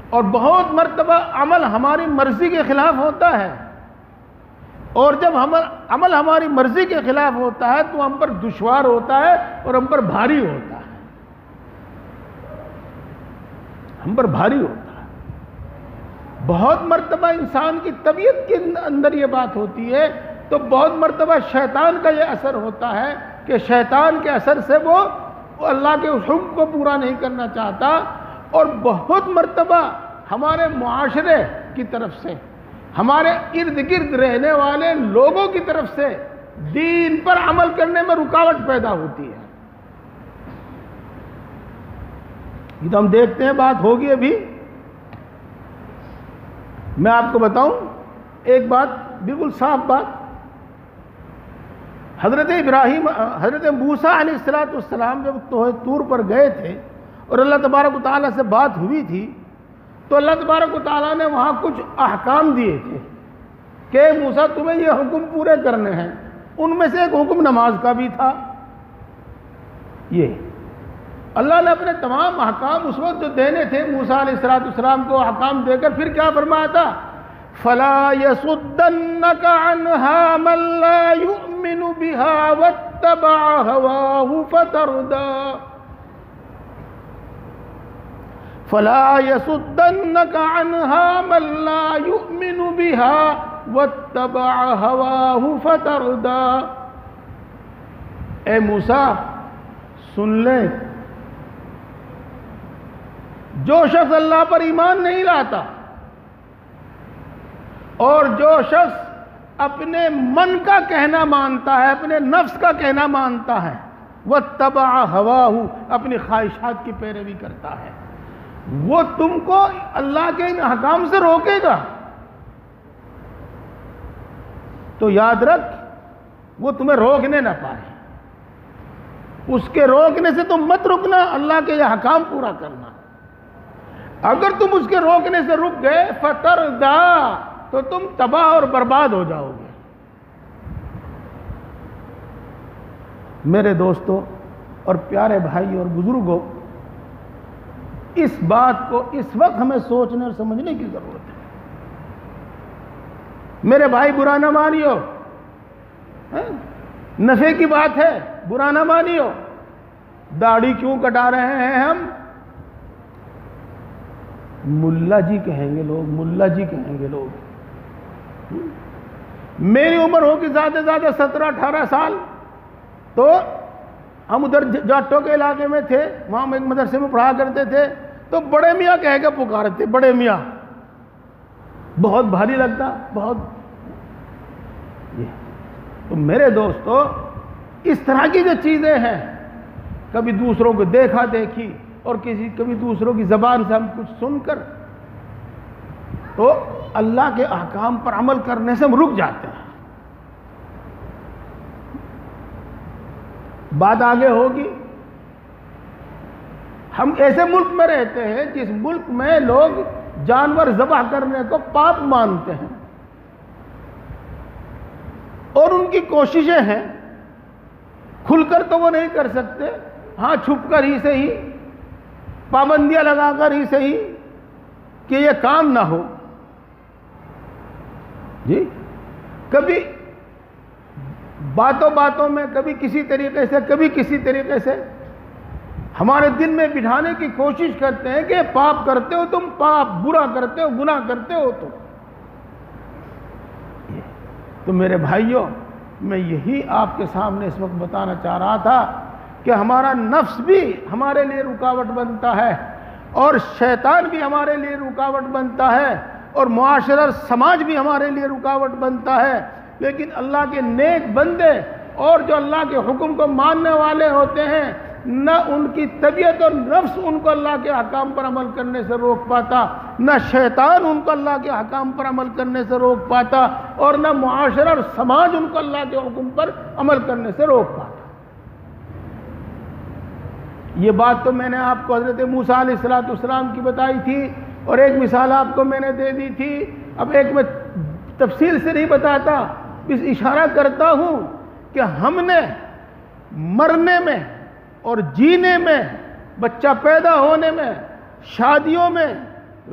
اور بہت مرتبہ عمل ہماری مرضی کے خلاف ہوتا ہے، اور جب عمل ہماری مرضی کے خلاف ہوتا ہے تو ہم پر دشوار ہوتا ہے اور ہم پر بھاری ہوتا ہے، ہم پر بھاری ہوتا ہے۔ بہت مرتبہ انسان کی طبیعت کے اندر یہ بات ہوتی ہے، تو بہت مرتبہ شیطان کا یہ اثر ہوتا ہے کہ شیطان کے اثر سے وہ اللہ کے حکم کو پورا نہیں کرنا چاہتا، اور بہت مرتبہ ہمارے معاشرے کی طرف سے، ہمارے ارد گرد رہنے والے لوگوں کی طرف سے دین پر عمل کرنے میں رکاوٹ پیدا ہوتی ہے۔ یہ تو ہم دیکھتے ہیں، بات ہوگی ابھی۔ میں آپ کو بتاؤں ایک بات، بالکل صاف بات۔ حضرت موسیٰ علیہ السلام جب طور پر گئے تھے اور اللہ تبارک و تعالیٰ سے بات ہوئی تھی، تو اللہ تبارک و تعالیٰ نے وہاں کچھ احکام دیے تھے کہ موسیٰ تمہیں یہ حکم پورے کرنے ہیں۔ ان میں سے ایک حکم نماز کا بھی تھا۔ یہ اللہ نے اپنے تمام احکام اس وقت جو دینے تھے موسیٰ علیہ السلام کو احکام دے کر پھر کیا فرمایا تھا؟ فَلَا يَصُدَّنَّكَ عَنْهَا مَن لَّا يُؤْمِنُ بِهَا وَاتَّبَعَ هَوَاهُ فَتَرْدَىٰ فَلَا يَصُدَّنَّكَ عَنْهَا مَن لَّا يُؤْمِنُ بِهَا وَاتَّبَعَ هَوَاهُ فَتَرْدَىٰ۔ اے موسیٰ سن لے، جو شخص اللہ پر ایمان نہیں لاتا اور جو شخص اپنے من کا کہنا مانتا ہے، اپنے نفس کا کہنا مانتا ہے، وَاتَّبَعَ هَوَاهُ اپنی خواہشات کی پیروی کرتا ہے، وہ تم کو اللہ کے ان احکام سے روکے گا تو یاد رکھ وہ تمہیں روکنے نہ پائے۔ اس کے روکنے سے تم مت رکنا، اللہ کے یہ احکام پورا کرنا۔ اگر تم اس کے روکنے سے رک گئے فَتَرْدَىٰ تو تم تباہ اور برباد ہو جاؤ گے۔ میرے دوستوں اور پیارے بھائی اور بزرگوں، اس بات کو اس وقت ہمیں سوچنے اور سمجھنے کی ضرورت ہے۔ میرے بھائی برا نہ مانیو، نفع کی بات ہے، برا نہ مانیو۔ داڑھی کیوں کٹا رہے ہیں ہم؟ ملا جی کہیں گے لوگ، ملا جی کہیں گے لوگ۔ میری عمر ہوگی زیادہ سے زیادہ 17-18 سال، تو ہم ادھر جاٹوں کے علاقے میں تھے، وہاں ہم ایک مدرسے میں پڑھا کرتے تھے، تو بڑے میاں کہہ کے پکارتے، بڑے میاں، بہت بھاری لگتا، بہت۔ تو میرے دوستو اس طرح کی جو چیزیں ہیں، کبھی دوسروں کو دیکھا دیکھی اور کبھی دوسروں کی زبان سے ہم کچھ سن کر تو اللہ کے احکام پر عمل کرنے سے ہم رک جاتے ہیں۔ بات آگے ہوگی۔ ہم ایسے ملک میں رہتے ہیں جس ملک میں لوگ جانور ذبح کرنے کو پاپ مانتے ہیں، اور ان کی کوششیں ہیں، کھل کر تو وہ نہیں کر سکتے، ہاں چھپ کر ہی صحیح، پابندیاں لگا کر ہی صحیح کہ یہ کام نہ ہو۔ جی کبھی باتوں باتوں میں، کبھی کسی طریقے سے، کبھی کسی طریقے سے ہمارے دل میں بٹھانے کی کوشش کرتے ہیں کہ پاپ کرتے ہو تم، پاپ برا کرتے ہو، گناہ کرتے ہو تم۔ تو میرے بھائیوں، میں یہی آپ کے سامنے اس وقت بتانا چاہ رہا تھا کہ ہمارا نفس بھی ہمارے لیے رکاوٹ بنتا ہے، اور شیطان بھی ہمارے لیے رکاوٹ بنتا ہے، اور معاشرہ اور سماج بھی ہمارے لیے رکاوٹ بنتا ہے۔ لیکن اللہ کے نیک بندے اور جو اللہ کے حکم کو ماننے والے ہوتے ہیں، نہ ان کی طبیعت اور نفس ان کو اللہ کے احکام پر عمل کرنے سے روک پاتا، نہ شیطان ان کو اللہ کے احکام پر عمل کرنے سے روک پاتا، اور نہ معاشرہ اور سماج ان کو اللہ کے حکم پر عمل کرنے سے روک پاتا۔ یہ بات تو میں نے آپ کو حضرت موسیٰ علیہ السلام کی بتائی تھی، اور ایک مثال آپ کو میں نے دے دی تھی، اب ایک میں تفصیل سے نہیں بتاتا، بس اشارہ کرتا ہوں کہ ہم نے مرنے میں اور جینے میں، بچہ پیدا ہونے میں، شادیوں میں،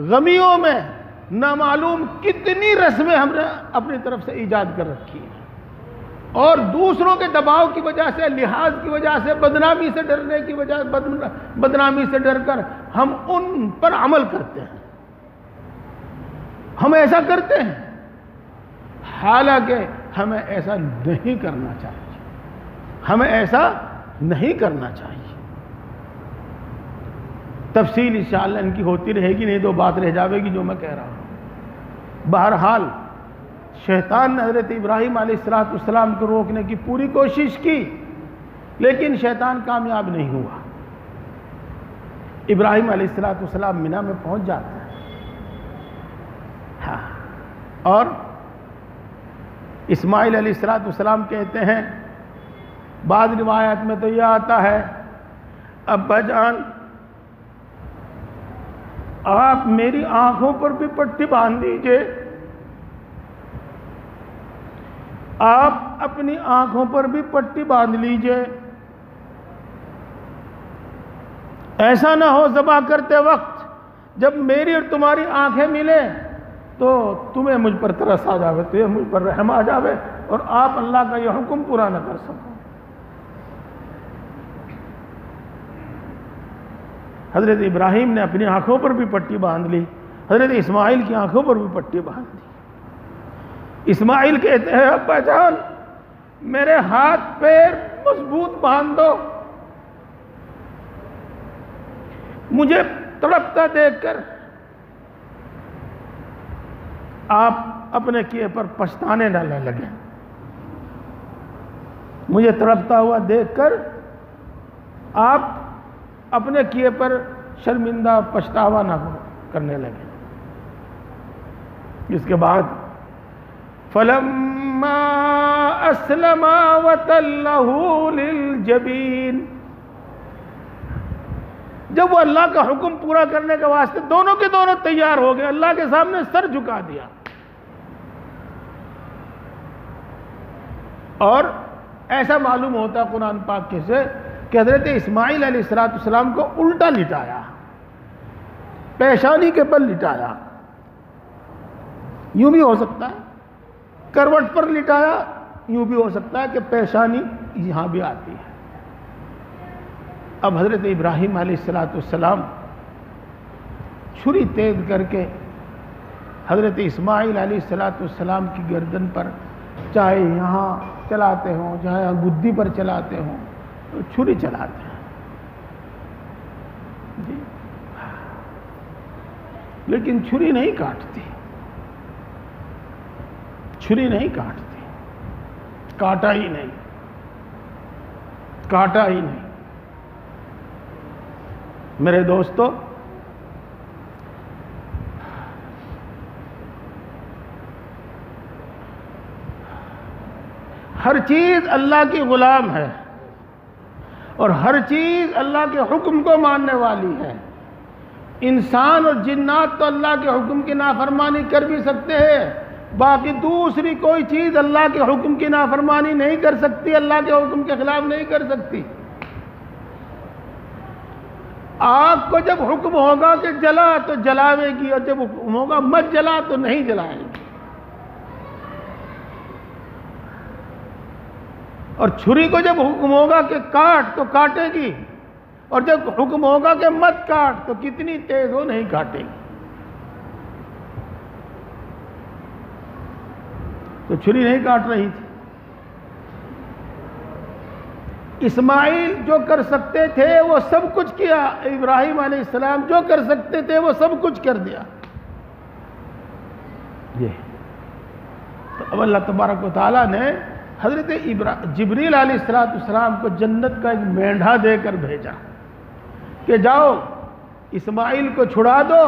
غمیوں میں، نامعلوم کتنی رسمیں ہم نے اپنی طرف سے ایجاد کر رکھی ہیں، اور دوسروں کے دباؤ کی وجہ سے، لحاظ کی وجہ سے، بدنامی سے ڈرنے کی وجہ، بدنامی سے ڈر کر ہم ان پر عمل کرتے ہیں، ہم ایسا کرتے ہیں، حالانکہ ہمیں ایسا نہیں کرنا چاہیے، ہمیں ایسا نہیں کرنا چاہیے۔ تفصیل انشاءاللہ ان کی ہوتی رہے گی، نہیں تو بات رہ جاوے گی جو میں کہہ رہا ہوں۔ بہرحال شیطان نے حضرت ابراہیم علیہ السلام کو روکنے کی پوری کوشش کی، لیکن شیطان کامیاب نہیں ہوا۔ ابراہیم علیہ السلام مینا میں پہنچ جاتا ہے، ہاں، اور اسماعیل علیہ السلام کہتے ہیں، بعض روایات میں تو یہ آتا ہے، ابا جان آپ میری آنکھوں پر بھی پٹی باندھ دیجئے، آپ اپنی آنکھوں پر بھی پٹی باندھ لیجئے، ایسا نہ ہو ذبح کرتے وقت جب میری اور تمہاری آنکھیں ملیں تو تمہیں مجھ پر ترس آ جاوے، تمہیں مجھ پر رحم آ جاوے، اور آپ اللہ کا یہ حکم پورا نہ کر سکو۔ حضرت ابراہیم نے اپنی آنکھوں پر بھی پٹی باندھ لی، حضرت اسماعیل کی آنکھوں پر بھی پٹی باندھ لی۔ اسماعیل کہتے ہیں، ابا جان میرے ہاتھ پیر مضبوط باندھ دو، مجھے تڑپتا دیکھ کر آپ اپنے کیے پر پچھتانے نہ لگیں، مجھے تڑپتا ہوا دیکھ کر آپ اپنے کیے پر شرمندہ پچھتاوا نہ کرنے لگے۔ اس کے بعد فَلَمَّا أَسْلَمَا وَتَلَّهُ لِلْجَبِينِ، جب وہ اللہ کا حکم پورا کرنے کے واسطے دونوں کے دونوں تیار ہو گئے، اللہ کے سامنے سر جھکا دیا، اور ایسا معلوم ہوتا ہے قرآن پاک کے سے کہ حضرت اسماعیل علیہ السلام کو الٹا لٹایا، پیشانی کے بل لٹایا، یوں بھی ہو سکتا ہے کروٹ پر لٹایا، یوں بھی ہو سکتا ہے کہ پیشانی یہاں بھی آتی ہے۔ اب حضرت ابراہیم علیہ السلام چھری تیز کر کے حضرت اسماعیل علیہ السلام کی گردن پر، چاہے یہاں چلاتے ہوں چاہے گدی پر چلاتے ہوں، تو چھری چلاتے ہیں جی، لیکن چھری نہیں کاٹتی، چھری نہیں کاٹتی، کاٹا ہی نہیں، کاٹا ہی نہیں۔ میرے دوستو، ہر چیز اللہ کی غلام ہے، اور ہر چیز اللہ کے حکم کو ماننے والی ہے۔ انسان اور جنات تو اللہ کے حکم کی نافرمانی کر بھی سکتے ہیں، باقی دوسری کوئی چیز اللہ کے حکم کی نافرمانی نہیں کر سکتی، اللہ کے حکم کے خلاف نہیں کر سکتی۔ آگ کو جب حکم ہوگا کہ جلا تو جلاوے گی، اور جب حکم ہوگا مت جلا تو نہیں جلائے گی۔ اور چھری کو جب حکم ہوگا کہ کاٹ تو کاٹے گی، اور جب حکم ہوگا کہ مت کاٹ تو کتنی تیز ہو نہیں کاٹے گی۔ تو چھری نہیں کاٹ رہی تھی۔ اسماعیل جو کر سکتے تھے وہ سب کچھ کیا، ابراہیم علیہ السلام جو کر سکتے تھے وہ سب کچھ کر دیا۔ یہ تو اب اللہ تبارک و تعالیٰ نے حضرت جبریل علیہ السلام کو جنت کا ایک مینڈھا دے کر بھیجا کہ جاؤ اسماعیل کو چھڑا دو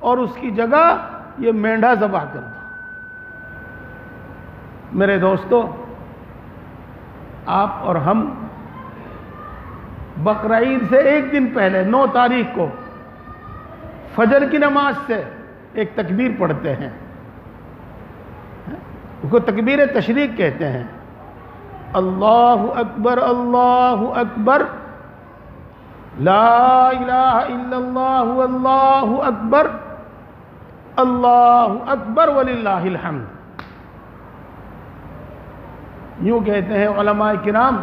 اور اس کی جگہ یہ مینڈھا ذبح کر دو۔ میرے دوستو، آپ اور ہم بقرعید سے ایک دن پہلے 9 تاریخ کو فجر کی نماز سے ایک تکبیر پڑھتے ہیں، اس کو تکبیر تشریق کہتے ہیں۔ اللہ اکبر اللہ اکبر لا الہ الا اللہ اللہ اکبر اللہ اکبر وللہ الحمد۔ یوں کہتے ہیں علماء کرام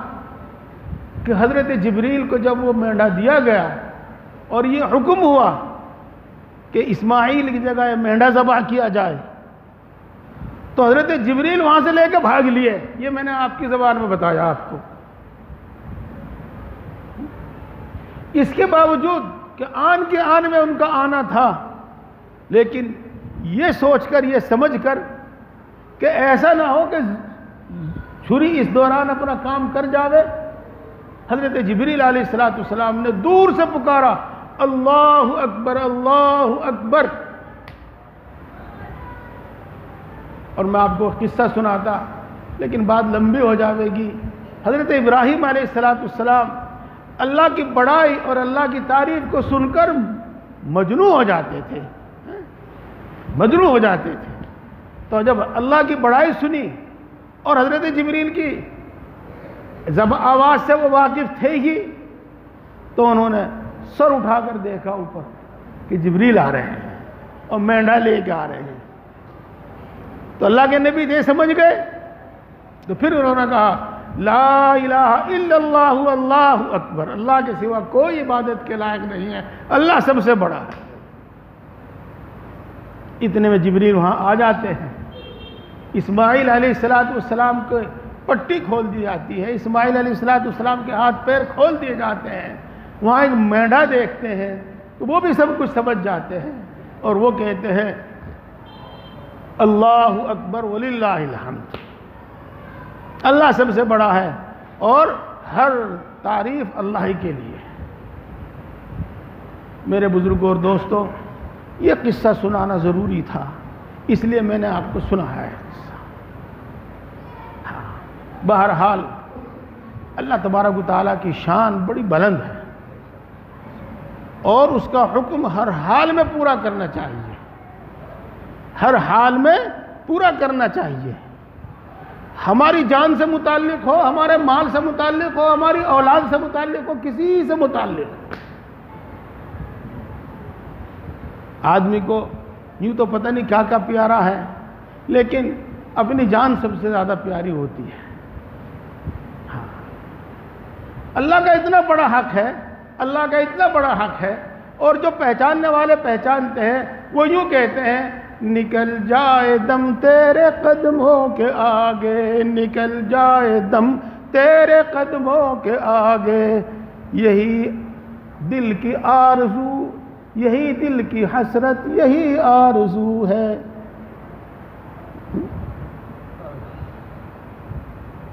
کہ حضرت جبریل کو جب وہ مینڈھا دیا گیا اور یہ حکم ہوا کہ اسماعیل کی جگہ مینڈھا ذبح کیا جائے، تو حضرت جبریل وہاں سے لے کے بھاگ لیے۔ یہ میں نے آپ کی زبان میں بتایا آپ کو۔ اس کے باوجود کہ آن کے آن میں ان کا آنا تھا، لیکن یہ سوچ کر، یہ سمجھ کر کہ ایسا نہ ہو کہ چھری اس دوران اپنا کام کر جاوے، حضرت جبریل علیہ السلام نے دور سے پکارا اللہ اکبر اللہ اکبر۔ اور میں آپ کو قصہ سناتا لیکن بات لمبی ہو جاوے گی۔ حضرت ابراہیم علیہ السلام اللہ کی بڑائی اور اللہ کی تعریف کو سن کر مجنون ہو جاتے تھے، مجنون ہو جاتے تھے۔ تو جب اللہ کی بڑائی سنی اور حضرت جبریل کی آواز سے وہ واقف تھے ہی، تو انہوں نے سر اٹھا کر دیکھا اوپر کہ جبریل آ رہے ہیں اور مینڈھا لے کے آ رہے ہیں۔ تو اللہ کے نبی یہ سمجھ گئے، تو پھر انہوں نے کہا لا الہ الا اللہ اللہ اکبر، اللہ کے سوا کوئی عبادت کے لائق نہیں ہے، اللہ سب سے بڑا ہے۔ اتنے میں جبریل وہاں آ جاتے ہیں، اسماعیل علیہ السلام کو پٹی کھول دی جاتی ہے، اسماعیل علیہ السلام کے ہاتھ پیر کھول دیے جاتے ہیں، وہاں ایک مینڈھا دیکھتے ہیں تو وہ بھی سب کچھ سمجھ جاتے ہیں اور وہ کہتے ہیں اللہ اکبر وللہ الحمد، اللہ سب سے بڑا ہے اور ہر تعریف اللہ ہی کے لیے۔ میرے بزرگوں اور دوستوں، یہ قصہ سنانا ضروری تھا، اس لیے میں نے آپ کو سنایا ہے۔ بہرحال اللہ تبارک و تعالیٰ کی شان بڑی بلند ہے اور اس کا حکم ہر حال میں پورا کرنا چاہیے، ہر حال میں پورا کرنا چاہیے۔ ہماری جان سے متعلق ہو، ہمارے مال سے متعلق ہو، ہماری اولاد سے متعلق ہو، کسی سے متعلق ہو، آدمی کو یوں تو پتہ نہیں کیا کیا پیارا ہے، لیکن اپنی جان سب سے زیادہ پیاری ہوتی ہے۔ اللہ کا اتنا بڑا حق ہے، اللہ کا اتنا بڑا حق ہے، اور جو پہچاننے والے پہچانتے ہیں وہ یوں کہتے ہیں نکل جائے دم تیرے قدموں کے آگے، نکل جائے دم تیرے قدموں کے آگے، یہی دل کی آرزو، یہی دل کی حسرت، یہی آرزو ہے۔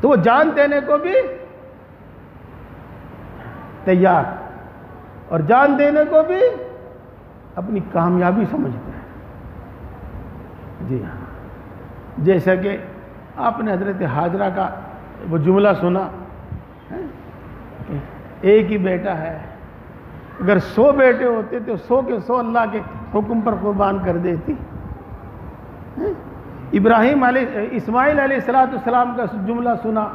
تو وہ جان دینے کو بھی تیار اور جان دینے کو بھی اپنی کامیابی سمجھتے ہیں۔ جی ہاں، جیسا کہ آپ نے حضرت حاجرہ کا وہ جملہ سنا کہ ایک ہی بیٹا ہے، اگر 100 بیٹے ہوتے تو 100 کے 100 اللہ کے حکم پر قربان کر دیتی۔ اسماعیل علیہ السلام کا جملہ سنا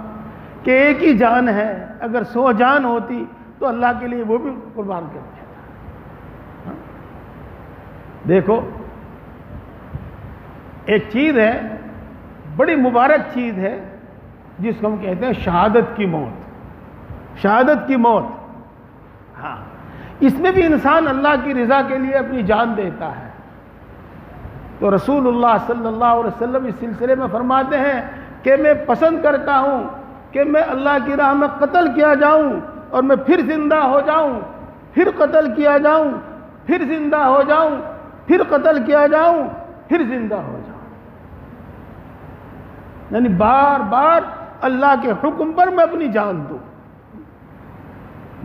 کہ ایک ہی جان ہے، اگر 100 جان ہوتی تو اللہ کے لیے وہ بھی قربان کر دیتا۔ دیکھو، ایک چیز ہے، بڑی مبارک چیز ہے جس کو ہم کہتے ہیں شہادت کی موت، شہادت کی موت۔ ہاں، اس میں بھی انسان اللہ کی رضا کے لیے اپنی جان دیتا ہے۔ تو رسول اللہ صلی اللہ علیہ وسلم اس سلسلے میں فرماتے ہیں کہ میں پسند کرتا ہوں کہ میں اللہ کی راہ میں قتل کیا جاؤں اور میں پھر زندہ ہو جاؤں، پھر قتل کیا جاؤں، پھر زندہ ہو جاؤں، پھر قتل کیا جاؤں، پھر زندہ ہو جاؤں۔ یعنی بار بار اللہ کے حکم پر میں اپنی جان دوں۔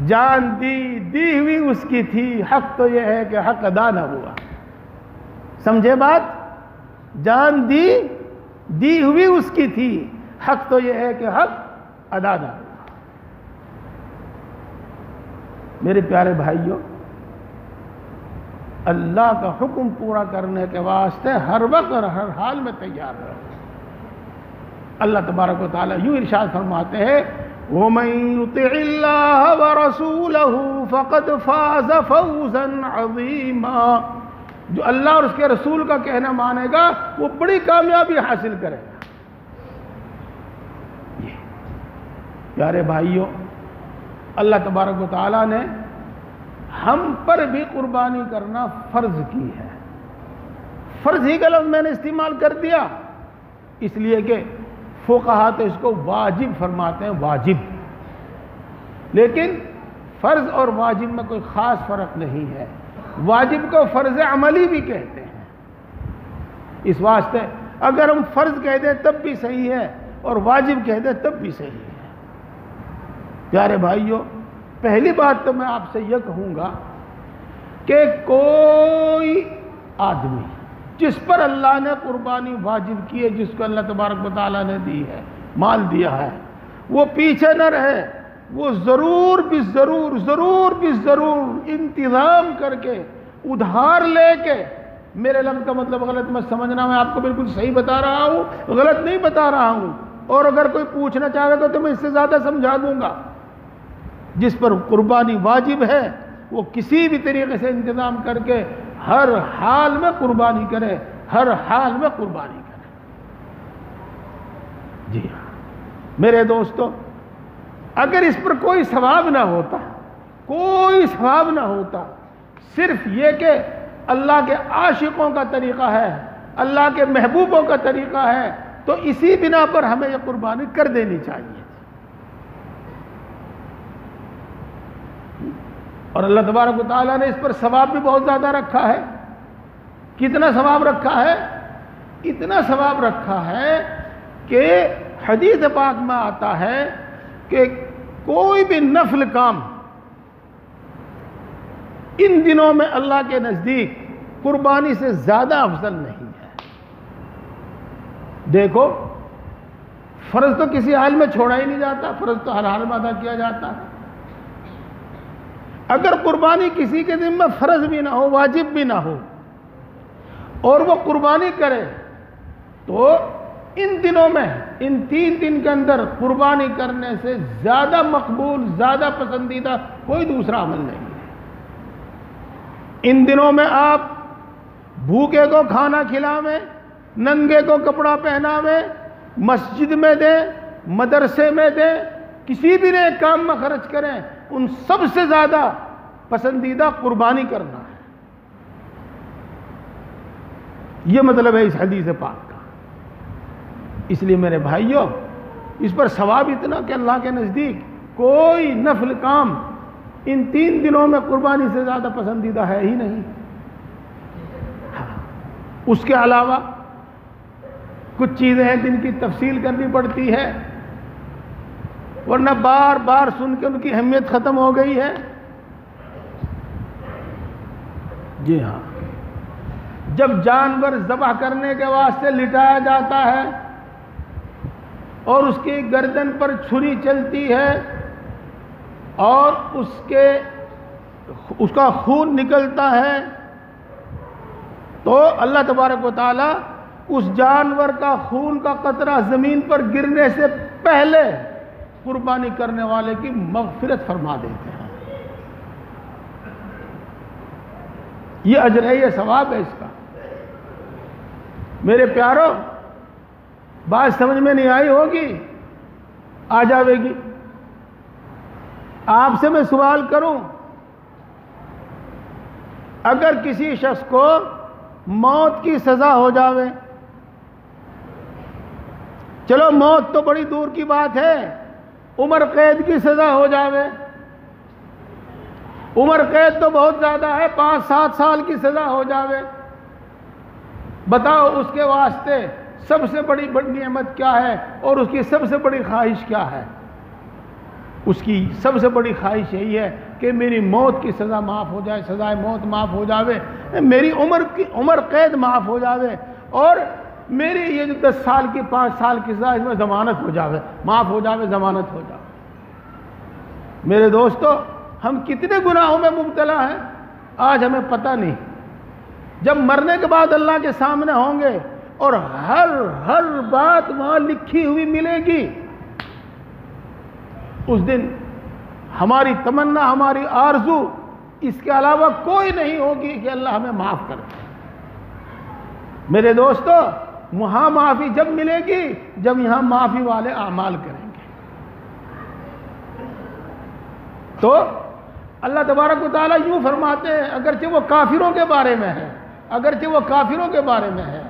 جان دی ہوئی اس کی تھی، حق تو یہ ہے کہ حق ادا نہ ہوا۔ سمجھے بات؟ جان دی ہوئی اس کی تھی، حق تو یہ ہے کہ حق ادا نہ ہوا۔ میرے پیارے بھائیوں، اللہ کا حکم پورا کرنے کے واسطے ہر وقت اور ہر حال میں تیار رہو۔ اللہ تبارک و تعالیٰ یوں ارشاد فرماتے ہیں وَمَن يُطِعِ اللَّهَ وَرَسُولَهُ فَقَدْ فَازَ فَوْزًا عَظِيمًا، جو اللہ اور اس کے رسول کا کہنا مانے گا وہ بڑی کامیابی حاصل کرے گا۔ پیارے بھائیوں، اللہ تبارک و تعالیٰ نے ہم پر بھی قربانی کرنا فرض کی ہے۔ فرض ہی کا لفظ میں نے استعمال کر دیا اس لیے کہ فقہا تو اس کو واجب فرماتے ہیں، واجب، لیکن فرض اور واجب میں کوئی خاص فرق نہیں ہے۔ واجب کو فرض عملی بھی کہتے ہیں، اس واسطے اگر ہم فرض کہہ دیں تب بھی صحیح ہے اور واجب کہہ دیں تب بھی صحیح ہے۔ پیارے بھائیوں، پہلی بات تو میں آپ سے یہ کہوں گا کہ کوئی آدمی جس پر اللہ نے قربانی واجب کی ہے، جس کو اللہ تبارک و تعالیٰ نے دی ہے، مال دیا ہے، وہ پیچھے نہ رہے، وہ ضرور بھی ضرور انتظام کر کے ادھار لے کے، میرے لفظ کا مطلب غلط مت سمجھنا، میں آپ کو بالکل صحیح بتا رہا ہوں، غلط نہیں بتا رہا ہوں، اور اگر کوئی پوچھنا چاہے گا تو میں اس سے زیادہ سمجھا دوں گا۔ جس پر قربانی واجب ہے وہ کسی بھی طریقے سے انتظام کر کے ہر حال میں قربانی کرے، ہر حال میں قربانی کرے۔ جی ہاں میرے دوستو، اگر اس پر کوئی ثواب نہ ہوتا، صرف یہ کہ اللہ کے عاشقوں کا طریقہ ہے، اللہ کے محبوبوں کا طریقہ ہے، تو اسی بنا پر ہمیں یہ قربانی کر دینی چاہیے۔ اور اللہ تبارک و تعالیٰ نے اس پر ثواب بھی بہت زیادہ رکھا ہے۔ کتنا ثواب رکھا ہے؟ اتنا ثواب رکھا ہے کہ حدیث پاک میں آتا ہے کہ کوئی بھی نفل کام ان دنوں میں اللہ کے نزدیک قربانی سے زیادہ افضل نہیں ہے۔ دیکھو، فرض تو کسی حال میں چھوڑا ہی نہیں جاتا، فرض تو ہر حال میں ادا کیا جاتا ہے۔ اگر قربانی کسی کے ذمہ فرض بھی نہ ہو، واجب بھی نہ ہو، اور وہ قربانی کرے، تو ان دنوں میں، ان 3 دن کے اندر قربانی کرنے سے زیادہ مقبول، زیادہ پسندیدہ کوئی دوسرا عمل نہیں ہے۔ ان دنوں میں آپ بھوکے کو کھانا کھلاویں، ننگے کو کپڑا پہناویں، مسجد میں دیں، مدرسے میں دیں، کسی بھی نیک کام میں خرچ کریں، ان سب سے زیادہ پسندیدہ قربانی کرنا ہے۔ یہ مطلب ہے اس حدیث پاک کا۔ اس لیے میرے بھائیوں، اس پر ثواب اتنا کہ اللہ کے نزدیک کوئی نفل کام ان 3 دنوں میں قربانی سے زیادہ پسندیدہ ہے ہی نہیں۔ اس کے علاوہ کچھ چیزیں ہیں جن کی تفصیل کرنی پڑتی ہے، ورنہ بار بار سن کے ان کی اہمیت ختم ہو گئی ہے۔ جی ہاں، جب جانور ذبح کرنے کے واسطے لٹایا جاتا ہے اور اس کی گردن پر چھری چلتی ہے اور اس کا خون نکلتا ہے، تو اللہ تبارک و تعالیٰ اس جانور کا خون کا قطرہ زمین پر گرنے سے پہلے قربانی کرنے والے کی مغفرت فرما دیتے ہیں۔ یہ اجر ہے، یہ ثواب ہے اس کا۔ میرے پیارو، بات سمجھ میں نہیں آئی ہوگی، آ جاوے گی۔ آپ سے میں سوال کروں، اگر کسی شخص کو موت کی سزا ہو جاوے، چلو موت تو بڑی دور کی بات ہے، عمر قید کی سزا ہو جاوے، عمر قید تو بہت زیادہ ہے، 5-7 سال کی سزا ہو جاوے، بتاؤ اس کے واسطے سب سے بڑی نعمت کیا ہے اور اس کی سب سے بڑی خواہش کیا ہے؟ اس کی سب سے بڑی خواہش یہی ہے کہ میری موت کی سزا معاف ہو جائے، سزائے موت معاف ہو جاوے، میری عمر قید معاف ہو جاوے، اور میری یہ جو 10 سال کی 5 سال کی سزا اس میں ضمانت ہو جاوے، معاف ہو جاوے، ضمانت ہو جاوے۔ میرے دوستو، ہم کتنے گناہوں میں مبتلا ہیں آج ہمیں پتہ نہیں. جب مرنے کے بعد اللہ کے سامنے ہوں گے اور ہر بات وہاں لکھی ہوئی ملے گی، اس دن ہماری تمنا، ہماری آرزو اس کے علاوہ کوئی نہیں ہوگی کہ اللہ ہمیں معاف کر دے. میرے دوستو، وہاں معافی جب ملے گی جب یہاں معافی والے اعمال کریں گے. تو اللہ تبارک و تعالیٰ یوں فرماتے ہیں، اگرچہ وہ کافروں کے بارے میں ہے،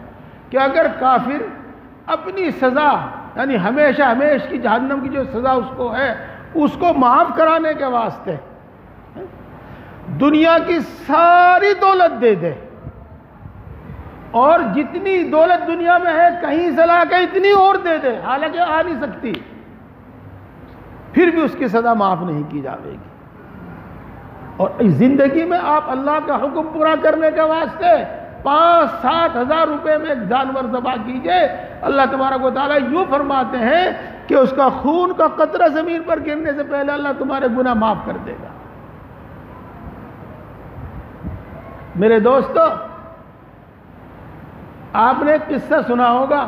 کہ اگر کافر اپنی سزا، یعنی ہمیشہ کی جہنم کی جو سزا اس کو ہے، اس کو معاف کرانے کے واسطے دنیا کی ساری دولت دے دے، اور جتنی دولت دنیا میں ہے کہیں سے لا کے اتنی اور دے دے، حالانکہ آ نہیں سکتی، پھر بھی اس کی سزا معاف نہیں کی جائے گی. اور اس زندگی میں آپ اللہ کا حکم پورا کرنے کے واسطے 5-7 ہزار روپے میں ایک جانور ذبح کیجئے، اللہ تبارک و تعالیٰ یوں فرماتے ہیں کہ اس کا خون کا قطرہ زمین پر گرنے سے پہلے اللہ تمہارے گناہ معاف کر دے گا. میرے دوستو، آپ نے ایک قصہ سنا ہوگا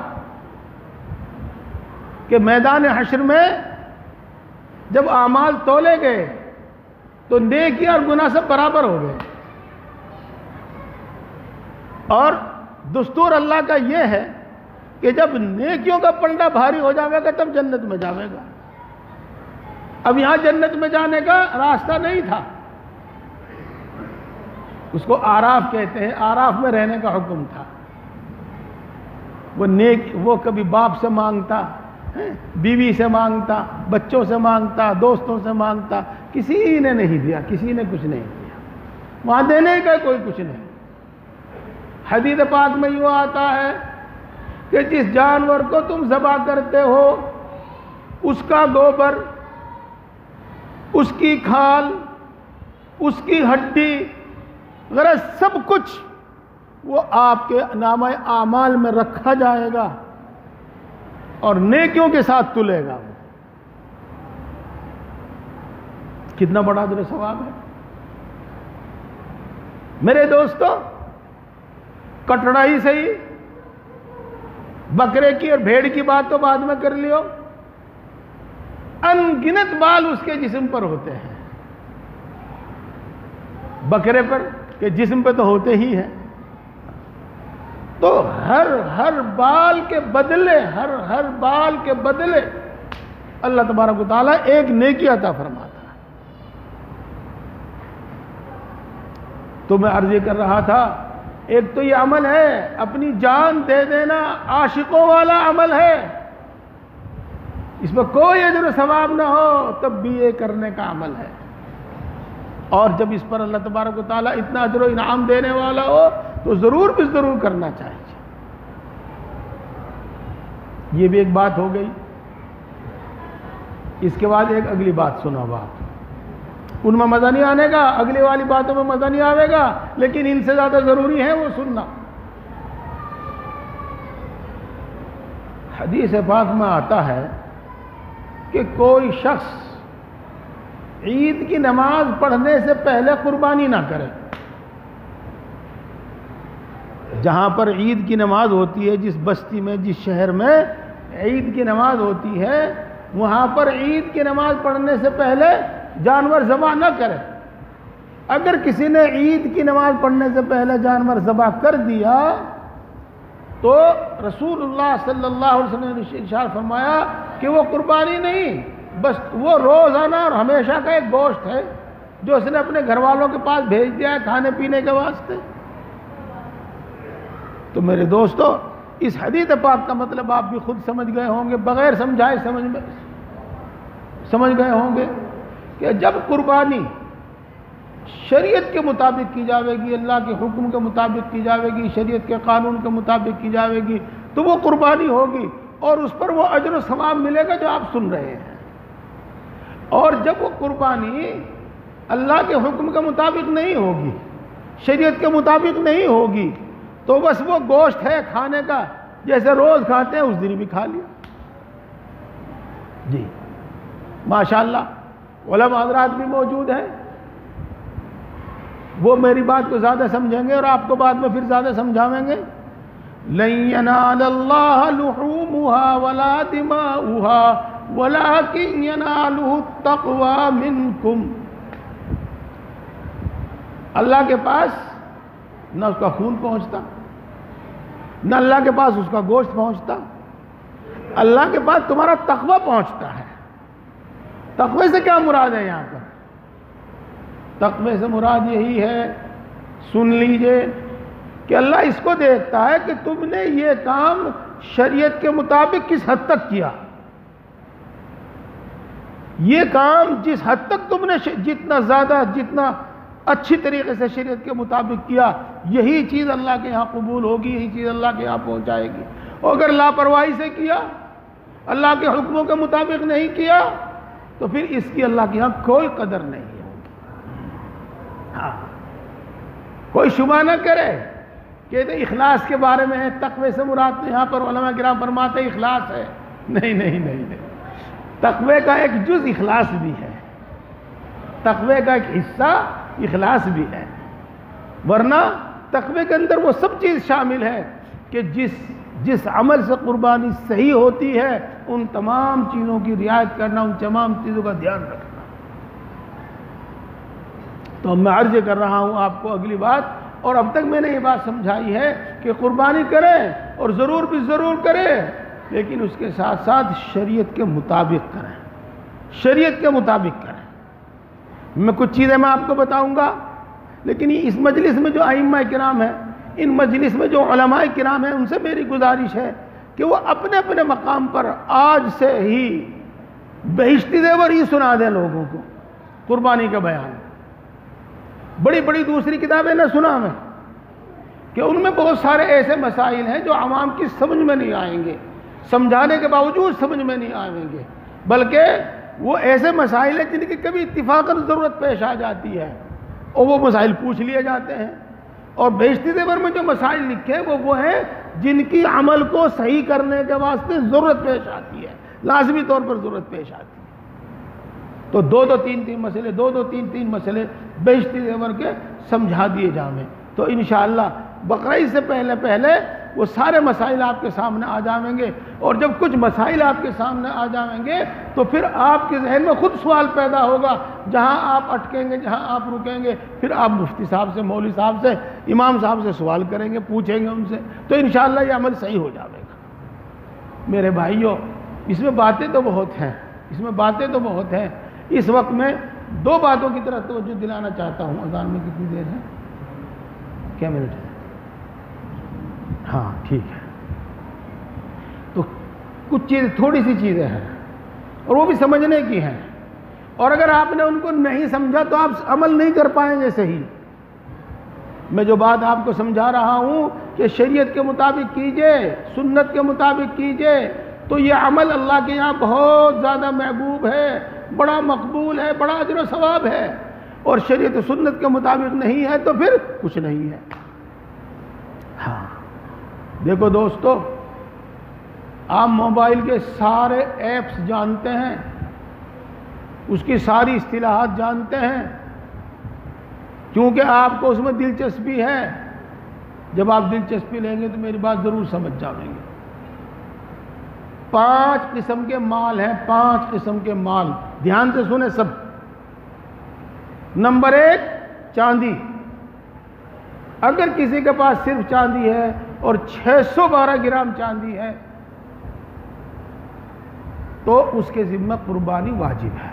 کہ میدان حشر میں جب اعمال تولے گئے تو نیکی اور گناہ سب برابر ہو گئے، اور دستور اللہ کا یہ ہے کہ جب نیکیوں کا پلڑا بھاری ہو جاوے گا تب جنت میں جاوے گا. اب یہاں جنت میں جانے کا راستہ نہیں تھا، اس کو آراف کہتے ہیں، آراف میں رہنے کا حکم تھا. وہ کبھی باپ سے مانگتا، بیوی سے مانگتا، بچوں سے مانگتا، دوستوں سے مانگتا، کسی نے نہیں دیا، کسی نے کچھ نہیں دیا، وہاں دینے کا کوئی کچھ نہیں. حدیث پاک میں یوں آتا ہے کہ جس جانور کو تم ذبح کرتے ہو اس کا گوبر، اس کی کھال، اس کی ہڈی، غرض سب کچھ وہ آپ کے نامہ اعمال میں رکھا جائے گا اور نیکیوں کے ساتھ تلے گا. کتنا بڑا اجر و ثواب ہے. میرے دوستو، کٹڑائی صحیح، بکرے کی اور بھیڑ کی بات تو بعد میں کر لیو، ان گنت بال اس کے جسم پر ہوتے ہیں. بکرے پر کہ جسم پہ تو ہوتے ہی ہیں، تو ہر بال کے بدلے، ہر بال کے بدلے اللہ تبارک و تعالیٰ ایک نیکی عطا فرماتا ہے. تو میں عرض یہ کر رہا تھا، ایک تو یہ عمل ہے اپنی جان دے دینا، عاشقوں والا عمل ہے، اس میں کوئی اجر و ثواب نہ ہو تب بھی یہ کرنے کا عمل ہے. اور جب اس پر اللہ تبارک و تعالیٰ اتنا اجر و انعام دینے والا ہو تو ضرور بھی ضرور کرنا چاہیے. یہ بھی ایک بات ہو گئی. اس کے بعد ایک اگلی بات سنا. بات ان میں مزہ نہیں آنے گا، اگلی والی باتوں میں مزہ نہیں آئے گا، لیکن ان سے زیادہ ضروری ہے وہ سننا. حدیث پاک میں آتا ہے کہ کوئی شخص عید کی نماز پڑھنے سے پہلے قربانی نہ کرے. جہاں پر عید کی نماز ہوتی ہے، جس بستی میں، جس شہر میں عید کی نماز ہوتی ہے، وہاں پر عید کی نماز پڑھنے سے پہلے جانور ذبح نہ کرے. اگر کسی نے عید کی نماز پڑھنے سے پہلے جانور ذبح کر دیا تو رسول اللہ صلی اللہ علیہ وسلم نے ارشاد فرمایا کہ وہ قربانی نہیں، بس وہ روزانہ اور ہمیشہ کا ایک گوشت ہے جو اس نے اپنے گھر والوں کے پاس بھیج دیا ہے کھانے پینے کے واسطے. تو میرے دوستو، اس حدیث پاک کا مطلب آپ بھی خود سمجھ گئے ہوں گے، بغیر سمجھائے سمجھ گئے ہوں گے کہ جب قربانی شریعت کے مطابق کی جاوے گی، اللہ کے حکم کے مطابق کی جاوے گی، شریعت کے قانون کے مطابق کی جاوے گی، تو وہ قربانی ہوگی اور اس پر وہ اجر و ثواب ملے گا جو آپ سن رہے ہیں. اور جب وہ قربانی اللہ کے حکم کے مطابق نہیں ہوگی، شریعت کے مطابق نہیں ہوگی، تو بس وہ گوشت ہے کھانے کا، جیسے روز کھاتے ہیں اس دن بھی کھا لیا. جی ماشاءاللہ علماء حضرات بھی موجود ہیں، وہ میری بات کو زیادہ سمجھیں گے اور آپ کو بعد میں پھر زیادہ سمجھاویں گے. لن ينال اللہ لحومها ولا دماؤها ولكن يناله التقوى منكم. اللہ کے پاس نہ اس کا خون پہنچتا، نہ اللہ کے پاس اس کا گوشت پہنچتا، اللہ کے پاس تمہارا تقوی پہنچتا ہے. تقوی سے کیا مراد ہے یہاں پر؟ تقوی سے مراد یہی ہے، سن لیجئے، کہ اللہ اس کو دیکھتا ہے کہ تم نے یہ کام شریعت کے مطابق کس حد تک کیا. یہ کام جس حد تک تم نے جتنا زیادہ، جتنا اچھی طریقے سے شریعت کے مطابق کیا، یہی چیز اللہ کے یہاں قبول ہوگی، یہی چیز اللہ کے یہاں پہنچائے گی. اور اگر لاپرواہی سے کیا، اللہ کے حکموں کے مطابق نہیں کیا، تو پھر اس کی اللہ کے یہاں کوئی قدر نہیں ہوگی. ہاں، کوئی شبہ نہ کرے کہ اخلاص کے بارے میں ہے. تقوی سے مراد یہاں پر علماء کرام فرماتے ہیں اخلاص ہے. نہیں نہیں نہیں نہیں، تقوی کا ایک جز اخلاص بھی ہے، تقوی کا ایک حصہ اخلاص بھی ہے. ورنہ تقوی کے اندر وہ سب چیز شامل ہے کہ جس عمل سے قربانی صحیح ہوتی ہے ان تمام چیزوں کی رعایت کرنا، ان تمام چیزوں کا دھیان رکھنا. تو میں عرض کر رہا ہوں آپ کو اگلی بات، اور اب تک میں نے یہ بات سمجھائی ہے کہ قربانی کریں اور ضرور بھی ضرور کریں، لیکن اس کے ساتھ ساتھ شریعت کے مطابق کریں، شریعت کے مطابق کریں. میں کچھ چیزیں میں آپ کو بتاؤں گا، لیکن اس مجلس میں جو ائمہ کرام ہیں، ان مجلس میں جو علماء کرام ہیں، ان سے میری گزارش ہے کہ وہ اپنے اپنے مقام پر آج سے ہی بہشتی زیور ہی سنا دیں لوگوں کو قربانی کا بیان. بڑی بڑی دوسری کتابیں نہ سنا میں، کہ ان میں بہت سارے ایسے مسائل ہیں جو عوام کی سمجھ میں نہیں آئیں گے، سمجھانے کے باوجود سمجھ میں نہیں آئیں گے، بلکہ وہ ایسے مسائل ہیں جن کی کبھی اتفاقاً ضرورت پیش آ جاتی ہے اور وہ مسائل پوچھ لیے جاتے ہیں. اور بہشتی زیور میں جو مسائل لکھے وہ ہیں جن کی عمل کو صحیح کرنے کے واسطے ضرورت پیش آتی ہے، لازمی طور پر ضرورت پیش آتی ہے. تو دو تین مسئلے بہشتی زیور کے سمجھا دیے جائیں. تو انشاءاللہ بقرعید سے پہلے وہ سارے مسائل آپ کے سامنے آ جائیں گے. اور جب کچھ مسائل آپ کے سامنے آ جائیں گے تو پھر آپ کے ذہن میں خود سوال پیدا ہوگا. جہاں آپ اٹکیں گے، جہاں آپ رکیں گے، پھر آپ مفتی صاحب سے، مولوی صاحب سے، امام صاحب سے سوال کریں گے، پوچھیں گے ان سے. تو انشاءاللہ یہ عمل صحیح ہو جائے گا. میرے بھائیوں، اس میں باتیں تو بہت ہیں. اس وقت میں دو باتوں کی طرف توجہ دلانا چاہتا ہوں. اذان میں کتنی دیر ہے؟ کیا منٹ ہے؟ ہاں ٹھیک ہے. تو کچھ چیز، تھوڑی سی چیزیں ہیں اور وہ بھی سمجھنے کی ہیں، اور اگر آپ نے ان کو نہیں سمجھا تو آپ عمل نہیں کر پائیں گے صحیح. میں جو بات آپ کو سمجھا رہا ہوں کہ شریعت کے مطابق کیجئے، سنت کے مطابق کیجئے، تو یہ عمل اللہ کے یہاں بہت زیادہ محبوب ہے، بڑا مقبول ہے، بڑا اجر و ثواب ہے. اور شریعت و سنت کے مطابق نہیں ہے تو پھر کچھ نہیں ہے. ہاں دیکھو دوستو، آپ موبائل کے سارے ایپس جانتے ہیں، اس کی ساری اصطلاحات جانتے ہیں، کیونکہ آپ کو اس میں دلچسپی ہے. جب آپ دلچسپی لیں گے تو میری بات ضرور سمجھ جائیں گے. 5 قسم کے مال ہیں، 5 قسم کے مال. دھیان سے سنیں سب. نمبر 1، چاندی. اگر کسی کے پاس صرف چاندی ہے اور 612 گرام چاندی ہے تو اس کے ذمہ قربانی واجب ہے.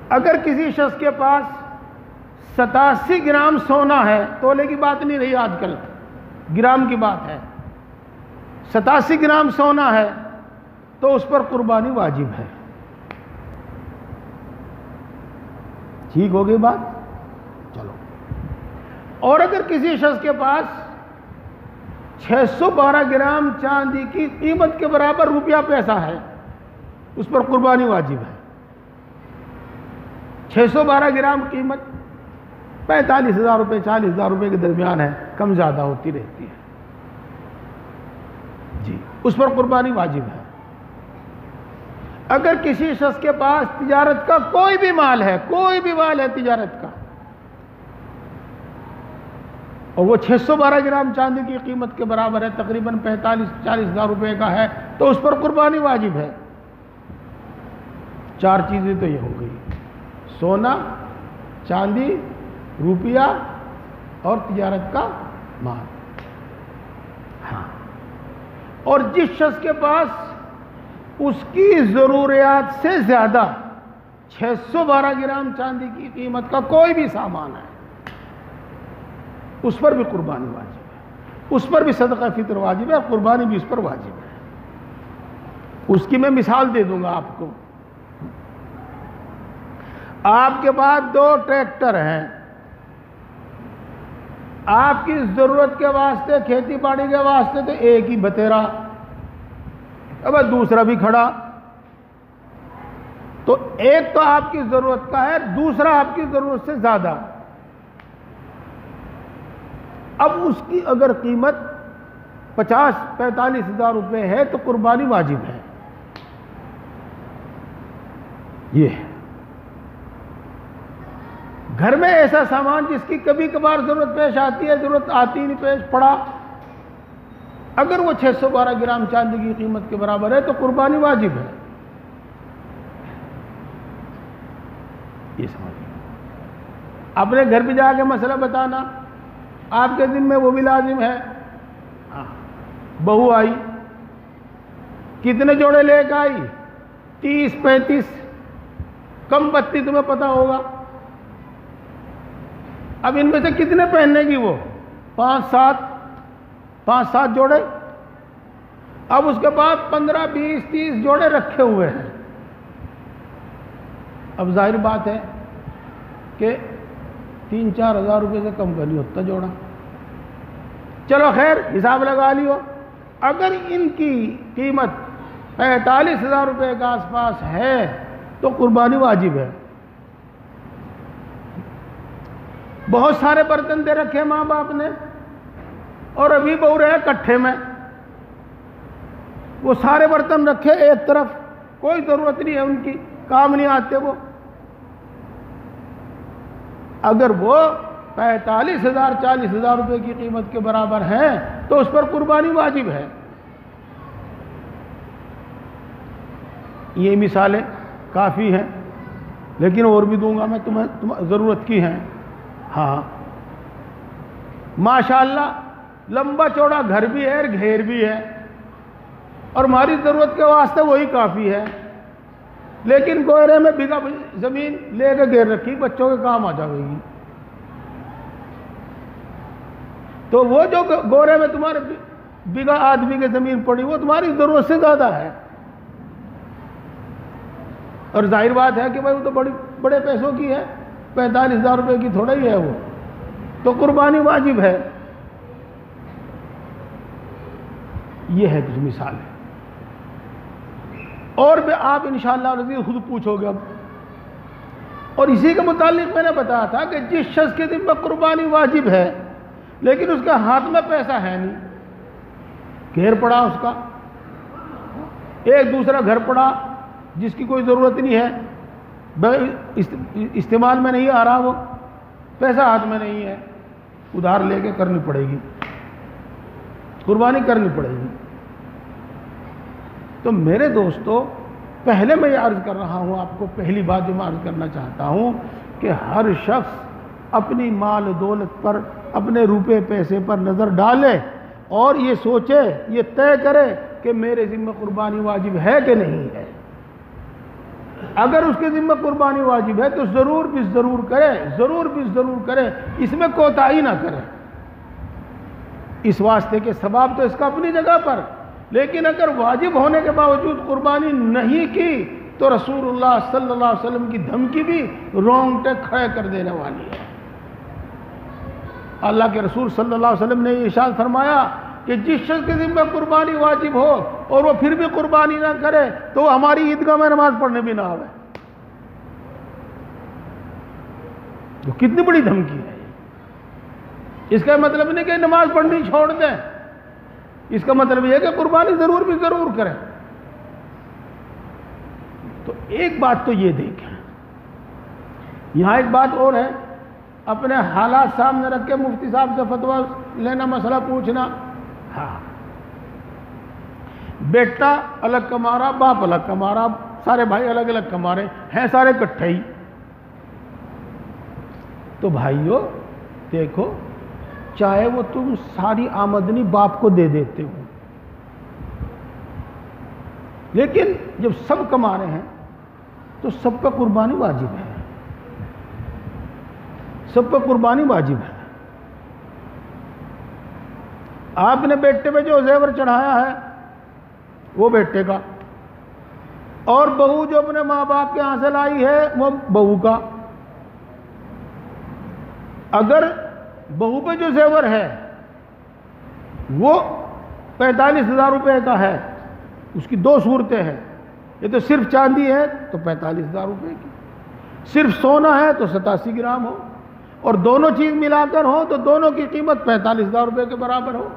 اگر کسی شخص کے پاس 87 گرام سونا ہے، تولے کی بات نہیں رہی آج کل، گرام کی بات ہے، 87 گرام سونا ہے تو اس پر قربانی واجب ہے. ٹھیک ہوگی بات؟ چلو. اور اگر کسی شخص کے پاس 612 گرام چاندی کی قیمت کے برابر روپیہ پیسہ ہے، اس پر قربانی واجب ہے. 612 گرام قیمت 45,000 روپے 40,000 روپے کے درمیان ہے، کم زیادہ ہوتی رہتی ہے جی، اس پر قربانی واجب ہے. اگر کسی شخص کے پاس تجارت کا کوئی بھی مال ہے تجارت کا، اور وہ 612 گرام چاندی کی قیمت کے برابر ہے، تقریباً 45-40 ہزار روپے کا ہے، تو اس پر قربانی واجب ہے۔ 4 چیزیں تو یہ ہو گئی: سونا، چاندی، روپیہ اور تجارت کا مال۔ ہاں، اور جس شخص کے پاس اس کی ضروریات سے زیادہ 612 گرام چاندی کی قیمت کا کوئی بھی سامان ہے، اس پر بھی قربانی واجب ہے، اس پر بھی صدقہ فطر واجب ہے، اور قربانی بھی اس پر واجب ہے۔ اس کی میں مثال دے دوں گا آپ کو۔ آپ کے پاس 2 ٹریکٹر ہیں، آپ کی ضرورت کے واسطے، کھیتی باڑی کے واسطے تو ایک ہی بتیرا، اب دوسرا بھی کھڑا، تو ایک تو آپ کی ضرورت کا ہے، دوسرا آپ کی ضرورت سے زیادہ۔ اب اس کی اگر قیمت 50-45 ہزار روپے ہے تو قربانی واجب ہے۔ یہ ہے گھر میں ایسا سامان جس کی کبھی کبھار ضرورت پیش آتی ہے، ضرورت آتی نہیں پیش پڑا، اگر وہ 612 گرام چاندی کی قیمت کے برابر ہے تو قربانی واجب ہے۔ یہ سمجھیں، اپنے گھر پہ جا کے مسئلہ بتانا آپ کے دن میں وہ بھی لازم ہے۔ بہو آئی، کتنے جوڑے لے کے آئی؟ 30-35، کم بتی تمہیں پتا ہوگا۔ اب ان میں سے کتنے پہننے گی وہ؟ 5-7 جوڑے۔ اب اس کے بعد 15-20-30 جوڑے رکھے ہوئے ہیں۔ اب ظاہر بات ہے کہ 3-4 ہزار روپے سے کم کا نہیں ہوتا جوڑا۔ چلو خیر، حساب لگا لیو، اگر ان کی قیمت 45 ہزار روپے کے آس پاس ہے تو قربانی واجب ہے۔ بہت سارے برتن دے رکھے ماں باپ نے، اور ابھی بہو رہے کٹھے میں، وہ سارے برتن رکھے ایک طرف، کوئی ضرورت نہیں ہے ان کی، کام نہیں آتے وہ۔ اگر وہ 45,000-40 ہزار روپے کی قیمت کے برابر ہیں تو اس پر قربانی واجب ہے۔ یہ مثالیں کافی ہیں، لیکن اور بھی دوں گا میں، تمہیں ضرورت کی ہیں۔ ہاں، ماشاءاللہ لمبا چوڑا گھر بھی ہے اور گھیر بھی ہے، اور ہماری ضرورت کے واسطے وہی کافی ہے، لیکن گورے میں بگا زمین لے کے گھیر رکھی، بچوں کے کام آ جائے گی، تو وہ جو گورے میں تمہارے بگا آدمی کی زمین پڑی وہ تمہاری ضرورت سے زیادہ ہے، اور ظاہر بات ہے کہ بھائی وہ تو بڑے پیسوں کی ہے، 45 ہزار روپے کی تھوڑا ہی ہے وہ، تو قربانی واجب ہے۔ یہ ہے کچھ مثال ہے، اور بھی آپ انشاءاللہ رضی خود پوچھو گے اب۔ اور اسی کے متعلق میں نے بتایا تھا کہ جس شخص کے دن میں قربانی واجب ہے لیکن اس کے ہاتھ میں پیسہ ہے نہیں، گھر پڑا اس کا، ایک دوسرا گھر پڑا جس کی کوئی ضرورت نہیں ہے، استعمال میں نہیں آ رہا، وہ پیسہ ہاتھ میں نہیں ہے، ادھار لے کے کرنی پڑے گی، قربانی کرنی پڑے گی۔ تو میرے دوستو، پہلے میں یہ عرض کر رہا ہوں آپ کو، پہلی بات جو میں عرض کرنا چاہتا ہوں کہ ہر شخص اپنی مال و دولت پر، اپنے روپے پیسے پر نظر ڈالے اور یہ سوچے، یہ طے کرے کہ میرے ذمہ قربانی واجب ہے کہ نہیں ہے۔ اگر اس کے ذمہ قربانی واجب ہے تو ضرور بھی ضرور کرے، ضرور بھی ضرور کرے، اس میں کوتاہی نہ کرے، اس واسطے کہ ثواب تو اس کا اپنی جگہ پر، لیکن اگر واجب ہونے کے باوجود قربانی نہیں کی تو رسول اللہ صلی اللہ علیہ وسلم کی دھمکی بھی رونگٹے کھڑے کر دینے والی ہے۔ اللہ کے رسول صلی اللہ علیہ وسلم نے یہ ارشاد فرمایا کہ جس شخص کے ذمہ قربانی واجب ہو اور وہ پھر بھی قربانی نہ کرے تو وہ ہماری عیدگاہ میں نماز پڑھنے بھی نہ آئے۔ جو کتنی بڑی دھمکی ہے، اس کا مطلب نہیں کہ نماز پڑھنی چھوڑ دیں، اس کا مطلب یہ ہے کہ قربانی ضرور بھی ضرور کریں۔ ایک بات تو یہ دیکھیں، یہاں ایک بات اور ہے، اپنے حالات سامنے رکھ کے مفتی صاحب سے فتویٰ لینا، مسئلہ پوچھنا، ہاں بیٹا الگ کما رہا، باپ الگ کما رہا، سارے بھائی الگ الگ کما رہے ہیں، سارے اکٹھے ہی، تو بھائیو دیکھو، چاہے وہ تم ساری آمدنی باپ کو دے دیتے ہو، لیکن جب سب کما رہے ہیں تو سب پر قربانی واجب ہے، سب پر قربانی واجب ہے۔ آپ نے بیٹے پہ جو زیور چڑھایا ہے وہ بیٹے کا، اور بہو جو اپنے ماں باپ کے یہاں سے لائی ہے وہ بہو کا۔ اگر بہو پہ جو زیور ہے وہ 45,000 روپے کا ہے، اس کی دو صورتیں ہیں، یہ تو صرف چاندی ہے تو 45,000 روپے کی، صرف سونا ہے تو 87 گرام ہو، اور دونوں چیز ملا کر ہو تو دونوں کی قیمت 45,000 روپے کے برابر ہو،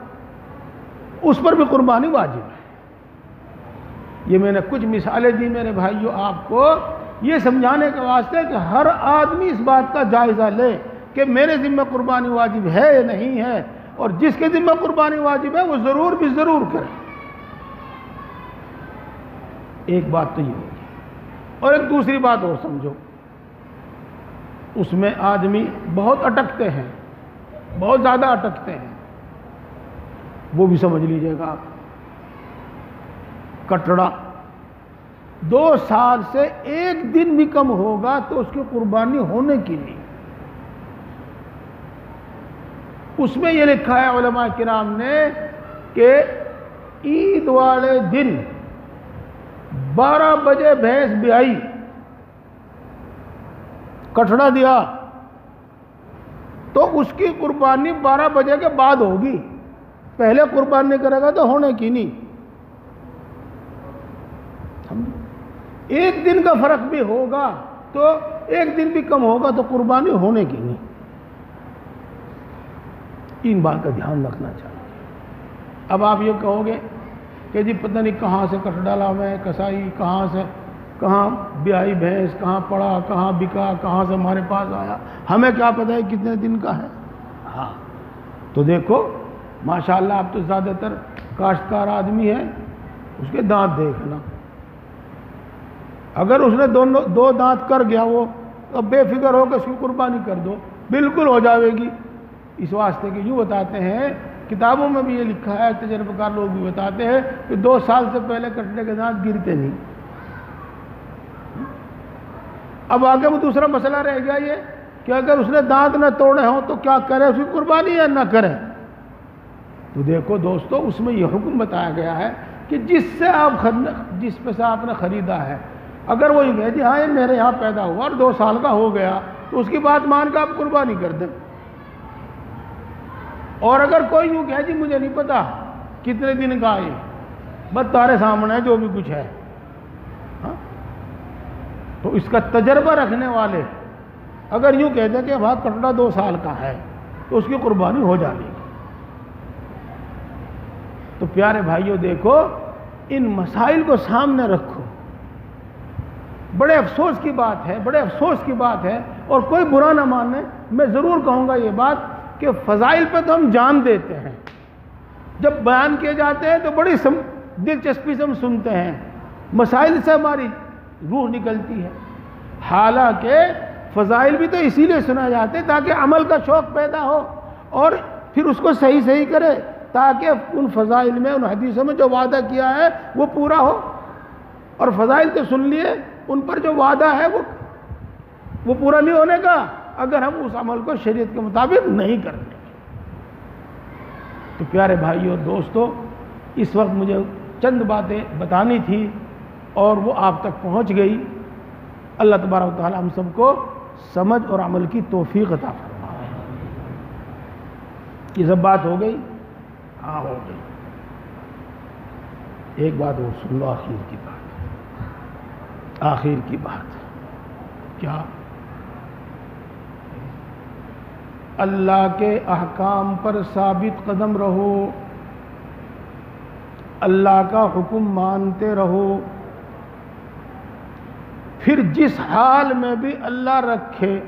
اس پر بھی قربانی واجب ہے۔ یہ میں نے کچھ مثالیں دی میرے بھائیوں آپ کو یہ سمجھانے کے واسطے کہ ہر آدمی اس بات کا جائزہ لے کہ میرے ذمہ قربانی واجب ہے یا نہیں ہے، اور جس کے ذمہ قربانی واجب ہے وہ ضرور بھی ضرور کرے۔ ایک بات تو یہ ہوگی، اور ایک دوسری بات اور سمجھو، اس میں آدمی بہت اٹکتے ہیں، بہت زیادہ اٹکتے ہیں، وہ بھی سمجھ لیجئے گا آپ۔ کٹڑا 2 سال سے ایک دن بھی کم ہوگا تو اس کی قربانی ہونے کی نہیں۔ اس میں یہ لکھا ہے علماء کرام نے کہ عید والے دن 12 بجے بھینس بیائی، کٹڑا دیا، تو اس کی قربانی 12 بجے کے بعد ہوگی، پہلے قربانی نہیں کرے گا تو ہونے کی نہیں۔ ایک دن کا فرق بھی ہوگا تو ایک دن بھی کم ہوگا تو قربانی ہونے کی نہیں۔ ان بات کا دھیان رکھنا چاہیے۔ اب آپ یہ کہو گے کہ جی پتہ نہیں کہاں سے کٹ ڈالا میں کسائی، کہاں سے کہاں بیائی بھینس، کہاں پڑا، کہاں بکا، کہاں سے ہمارے پاس آیا، ہمیں کیا پتہ ہے کتنے دن کا ہے۔ ہاں تو دیکھو ماشاءاللہ آپ تو زیادہ تر کاشتکار آدمی ہیں، اس کے دانت دیکھنا، اگر اس نے 2 دانت کر گیا وہ تو بے فکر ہو کہ اس کی قربانی کر دو، بالکل ہو جاوے گی۔ اس واسطے کہ یوں بتاتے ہیں، کتابوں میں بھی یہ لکھا ہے، تجربہ کار لوگ بھی بتاتے ہیں کہ 2 سال سے پہلے کٹنے کے دانت گرتے نہیں۔ اب آگے وہ دوسرا مسئلہ رہ گیا یہ کہ اگر اس نے دانت نہ توڑے ہوں تو کیا کرے، اس کی قربانی یا نہ کرے۔ تو دیکھو دوستو، اس میں یہ حکم بتایا گیا ہے کہ جس پہ سے آپ نے خریدا ہے، اگر وہ یہ کہے جی ہاں یہ میرے یہاں پیدا ہوا اور 2 سال کا ہو گیا تو اس کی بات مان کے آپ قربانی کر دیں۔ اور اگر کوئی یوں کہے جی مجھے نہیں پتا کتنے دن کا ہے، بس تارے سامنے ہے جو بھی کچھ ہے، تو اس کا تجربہ رکھنے والے اگر یوں کہتے ہیں کہ وہاں کٹڑا 2 سال کا ہے تو اس کی قربانی ہو جائے گی۔ تو پیارے بھائیوں دیکھو، ان مسائل کو سامنے رکھو، بڑے افسوس کی بات ہے، بڑے افسوس کی بات ہے، اور کوئی برا نہ مانے، میں ضرور کہوں گا یہ بات کہ فضائل پہ تو ہم جان دیتے ہیں، جب بیان کیے جاتے ہیں تو بڑی دلچسپی سے ہم سنتے ہیں، مسائل سے ہماری روح نکلتی ہے، حالانکہ فضائل بھی تو اسی لیے سنا جاتے ہیں تاکہ عمل کا شوق پیدا ہو اور پھر اس کو صحیح کرے، تاکہ ان فضائل میں، ان حدیثوں میں جو وعدہ کیا ہے وہ پورا ہو۔ اور فضائل تو سن لیے، ان پر جو وعدہ ہے وہ پورا نہیں ہونے کا اگر ہم اس عمل کو شریعت کے مطابق نہیں کرتے۔ تو پیارے بھائیوں دوستو، اس وقت مجھے چند باتیں بتانی تھی اور وہ آپ تک پہنچ گئی۔ اللہ تبارک و تعالی ہم سب کو سمجھ اور عمل کی توفیق عطا فرمائے۔ یہ سب بات ہو گئی؟ ہاں ہو گئی۔ ایک بات اور سن لو، آخر کی بات، آخر کی بات کیا؟ اللہ کے احکام پر ثابت قدم رہو، اللہ کا حکم مانتے رہو، پھر جس حال میں بھی اللہ رکھے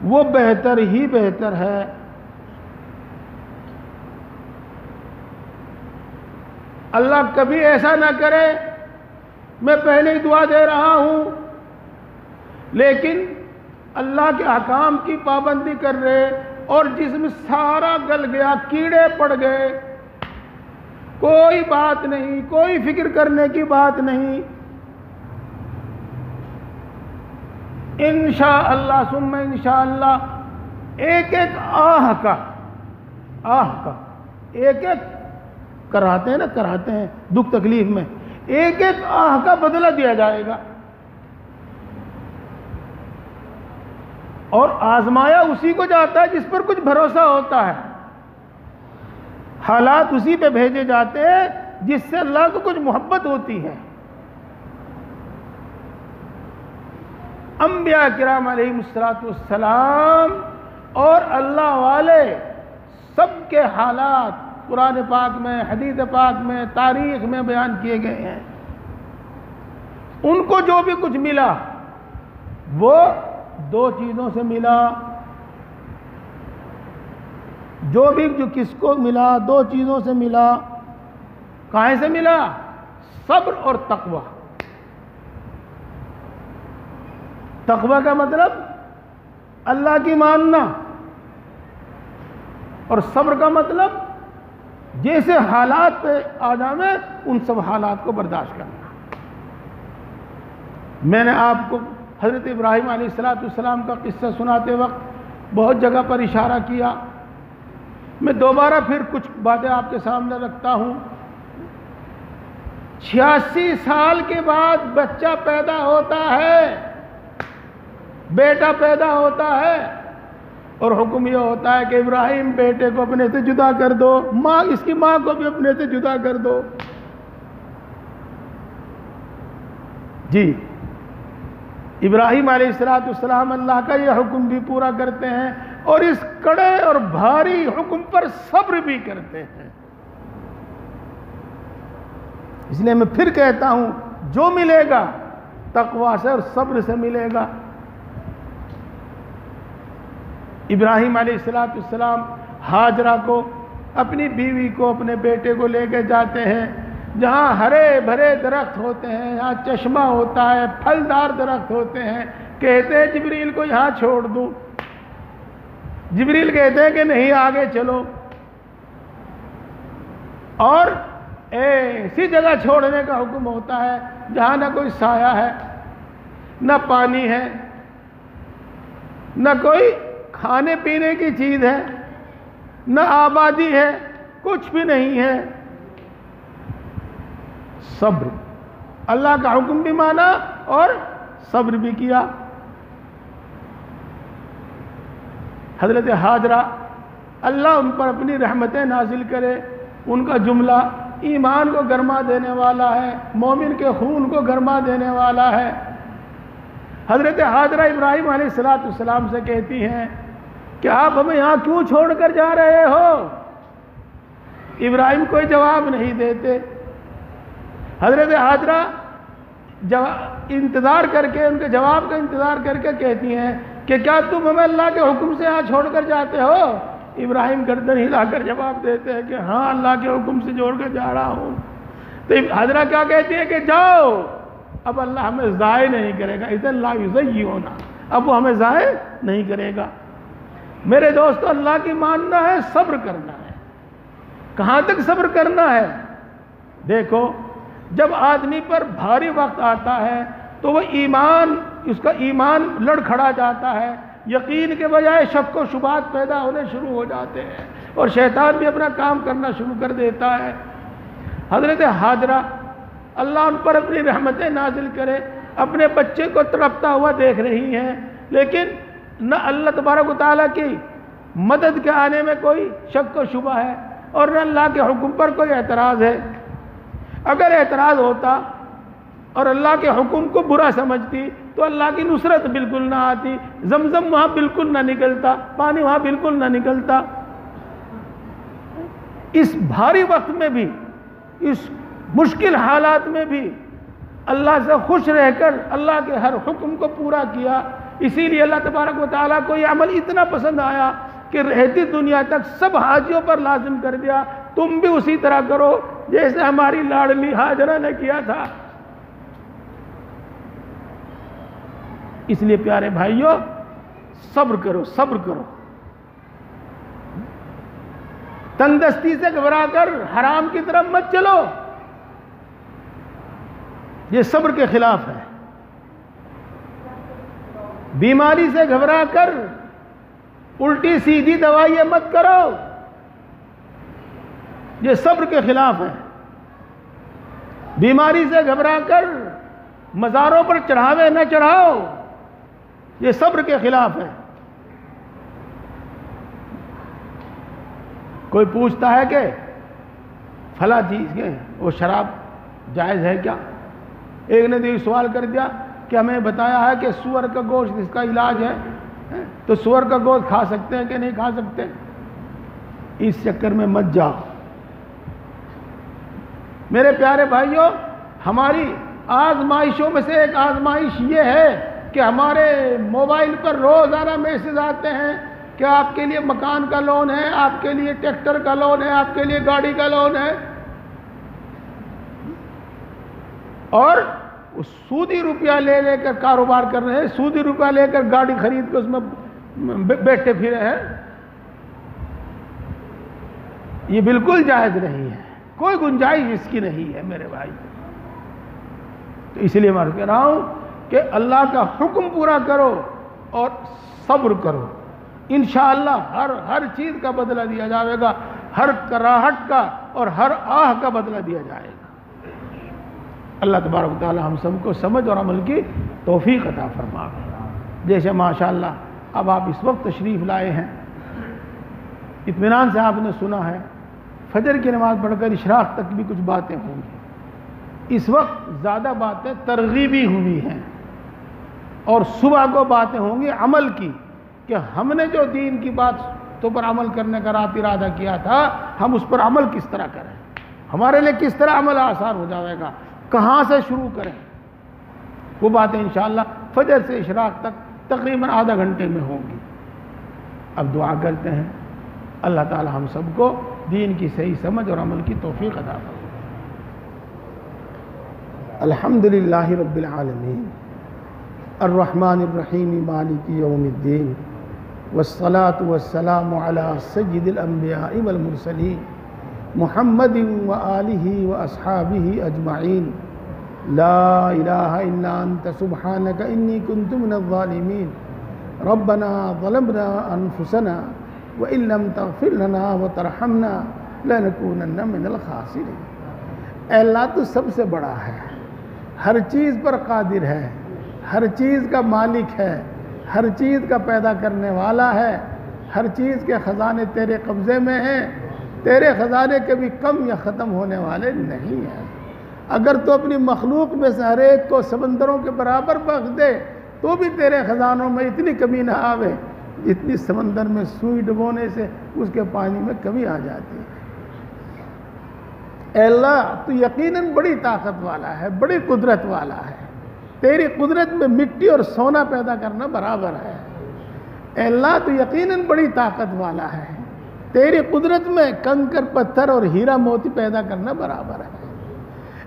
وہ بہتر ہی بہتر ہے۔ اللہ کبھی ایسا نہ کرے میں پہلے ہی دعا دے رہا ہوں لیکن اللہ کے احکام کی پابندی کر رہے اور جسم سارا گل گیا، کیڑے پڑ گئے، کوئی بات نہیں، کوئی فکر کرنے کی بات نہیں، انشاءاللہ ثم انشاءاللہ ایک ایک آہ کا ایک ایک کراتے ہیں دکھ تکلیف میں، ایک ایک آہ کا بدلہ دیا جائے گا۔ اور آزمایا اسی کو جاتا ہے جس پر کچھ بھروسہ ہوتا ہے، حالات اسی پہ بھیجے جاتے ہیں جس سے اللہ کو کچھ محبت ہوتی ہے۔ انبیاء کرام علیہم السلام اور اللہ والے سب کے حالات قرآن پاک میں، حدیث پاک میں، تاریخ میں بیان کیے گئے ہیں۔ ان کو جو بھی کچھ ملا وہ دو چیزوں سے ملا، جو کس کو ملا دو چیزوں سے ملا۔ کہاں سے ملا؟ صبر اور تقوی۔ تقوی کا مطلب اللہ کی ماننا، اور صبر کا مطلب جیسے حالات پہ آ جائیں ان سب حالات کو برداشت کرنا۔ میں نے آپ کو حضرت ابراہیم علیہ السلام کا قصہ سناتے وقت بہت جگہ پر اشارہ کیا، میں دوبارہ پھر کچھ باتیں آپ کے سامنے رکھتا ہوں۔ 86 سال کے بعد بچہ پیدا ہوتا ہے، بیٹا پیدا ہوتا ہے، اور حکم یہ ہوتا ہے کہ ابراہیم بیٹے کو اپنے سے جدا کر دو، اس کی ماں کو بھی اپنے سے جدا کر دو۔ جی ابراہیم علیہ السلام اللہ کا یہ حکم بھی پورا کرتے ہیں اور اس کڑے اور بھاری حکم پر صبر بھی کرتے ہیں۔ اس لیے میں پھر کہتا ہوں جو ملے گا تقوی سے اور صبر سے ملے گا۔ ابراہیم علیہ السلام ہاجرہ کو، اپنی بیوی کو، اپنے بیٹے کو لے کے جاتے ہیں جہاں ہرے بھرے درخت ہوتے ہیں، یہاں چشمہ ہوتا ہے، پھلدار درخت ہوتے ہیں، کہتے ہیں جبریل کو یہاں چھوڑ دوں، جبریل کہتے ہیں کہ نہیں آگے چلو، اور ایسی جگہ چھوڑنے کا حکم ہوتا ہے جہاں نہ کوئی سایہ ہے، نہ پانی ہے، نہ کوئی کھانے پینے کی چیز ہے، نہ آبادی ہے، کچھ بھی نہیں ہے۔ صبر، اللہ کا حکم بھی مانا اور صبر بھی کیا۔ حضرت ہاجرہ، اللہ ان پر اپنی رحمتیں نازل کرے، ان کا جملہ ایمان کو گرما دینے والا ہے، مومن کے خون کو گرما دینے والا ہے۔ حضرت ہاجرہ ابراہیم علیہ السلام سے کہتی ہیں کہ آپ ہمیں یہاں کیوں چھوڑ کر جا رہے ہو؟ ابراہیم کوئی جواب نہیں دیتے۔ حضرت ہاجرہ انتظار کر کے، ان کے جواب کا انتظار کر کے کہتی ہیں کہ کیا تم ہمیں اللہ کے حکم سے یہاں چھوڑ کر جاتے ہو؟ ابراہیم گردن ہلا کر جواب دیتے ہیں کہ ہاں، اللہ کے حکم سے چھوڑ کر جا رہا ہوں۔ تو حاجرہ کیا کہتی ہے کہ جاؤ، اب اللہ ہمیں ضائع نہیں کرے گا، اذن لا یضیعنا، اب وہ ہمیں ضائع نہیں کرے گا۔ میرے دوستو، اللہ کی ماننا ہے، صبر کرنا ہے۔ کہاں تک صبر کرنا ہے؟ دیکھو، جب آدمی پر بھاری وقت آتا ہے تو وہ اس کا ایمان لڑ کھڑا جاتا ہے، یقین کے بجائے شک و شبہات پیدا ہونے شروع ہو جاتے ہیں، اور شیطان بھی اپنا کام کرنا شروع کر دیتا ہے۔ حضرت ہاجرہ، اللہ ان پر اپنی رحمتیں نازل کرے، اپنے بچے کو تڑپتا ہوا دیکھ رہی ہیں، لیکن نہ اللہ تبارک و تعالیٰ کی مدد کے آنے میں کوئی شک و شبہ ہے، اور نہ اللہ کے حکم پر کوئی اعتراض ہے۔ اگر اعتراض ہوتا اور اللہ کے حکم کو برا سمجھتی تو اللہ کی نصرت بالکل نہ آتی، زمزم وہاں بالکل نہ نکلتا، پانی وہاں بالکل نہ نکلتا۔ اس بھاری وقت میں بھی، اس مشکل حالات میں بھی اللہ سے خوش رہ کر اللہ کے ہر حکم کو پورا کیا. اسی لیے اللہ تبارک و تعالیٰ کو یہ عمل اتنا پسند آیا کہ رہتی دنیا تک سب حاجیوں پر لازم کر دیا, تم بھی اسی طرح کرو جیسے ہماری لاڈلی ہاجرہ نے کیا تھا. اس لیے پیارے بھائیوں, صبر کرو, صبر کرو. تنگ دستی سے گھبرا کر حرام کی طرف مت چلو, یہ صبر کے خلاف ہے. بیماری سے گھبرا کر الٹی سیدھی دوائیں مت کرو, یہ صبر کے خلاف ہے. بیماری سے گھبرا کر مزاروں پر چڑھاوے نہ چڑھاؤ, یہ صبر کے خلاف ہے. کوئی پوچھتا ہے کہ فلاں چیز کے وہ شراب جائز ہے کیا؟ ایک نے تو یہ سوال کر دیا کہ ہمیں بتایا ہے کہ سور کا گوشت اس کا علاج ہے, تو سور کا گوشت کھا سکتے ہیں کہ نہیں کھا سکتے؟ اس چکر میں مت جاؤ. میرے پیارے بھائیوں, ہماری آزمائشوں میں سے ایک آزمائش یہ ہے کہ ہمارے موبائل پر روزانہ میسج آتے ہیں کہ آپ کے لیے مکان کا لون ہے, آپ کے لیے ٹریکٹر کا لون ہے, آپ کے لیے گاڑی کا لون ہے, اور سودی روپیہ لے لے کر کاروبار کر رہے ہیں, سودی روپیہ لے کر گاڑی خرید کے اس میں بیٹھے پھرے ہیں. یہ بالکل جائز نہیں ہے, کوئی گنجائش اس کی نہیں ہے میرے بھائی. تو اس لیے میں کہہ رہا ہوں کہ اللہ کا حکم پورا کرو اور صبر کرو. انشاءاللہ ہر چیز کا بدلہ دیا جائے گا, ہر کراہٹ کا اور ہر آہ کا بدلہ دیا جائے گا. اللہ تبارک و تعالی ہم سب کو سمجھ اور عمل کی توفیق عطا فرما. جیسے ماشاءاللہ اب آپ اس وقت تشریف لائے ہیں, اطمینان سے آپ نے سنا ہے, فجر کی نماز پڑھ کر اشراق تک بھی کچھ باتیں ہوں گی. اس وقت زیادہ باتیں ترغیبی ہوئی ہیں, اور صبح کو باتیں ہوں گی عمل کی, کہ ہم نے جو دین کی بات تو پر عمل کرنے کا رات ارادہ کیا تھا, ہم اس پر عمل کس طرح کریں, ہمارے لیے کس طرح عمل آسان ہو جائے گا, کہاں سے شروع کریں. وہ باتیں انشاءاللہ فجر سے اشراق تک تقریباً آدھا گھنٹے میں ہوں گی. اب دعا کرتے ہیں اللہ تعالی ہم سب کو دین کی صحیح سمجھ اور عمل کی توفیق عطا فرمائے. الحمدللہ رب العالمین الرحمن الرحیم مالک یوم الدین والصلاة والسلام علی سید الانبیاء والمرسلین محمد وآلہ واصحابہ اجمعین. لا الہ الا انت سبحانک انی کنت من الظالمین. ربنا ظلمنا انفسنا وإن لم تغفر لنا وترحمنا لنکونن من الخاسرین. اے اللہ تو سب سے بڑا ہے, ہر چیز پر قادر ہے, ہر چیز کا مالک ہے, ہر چیز کا پیدا کرنے والا ہے, ہر چیز کے خزانے تیرے قبضے میں ہیں, تیرے خزانے کبھی کم یا ختم ہونے والے نہیں ہیں. اگر تو اپنی مخلوق میں سے ہر ایک کو سمندروں کے برابر بخش دے تو بھی تیرے خزانوں میں اتنی کمی نہ آوے جتنی سمندر میں سوئی ڈبونے سے اس کے پانی میں کمی آ جاتی ہے. اے اللہ تو یقیناً بڑی طاقت والا ہے, بڑی قدرت والا ہے. تیری قدرت میں مٹی اور سونا پیدا کرنا برابر ہے. اے اللہ تو یقیناً بڑی طاقت والا ہے. تیری قدرت میں کنکر پتھر اور ہیرا موتی پیدا کرنا برابر ہے.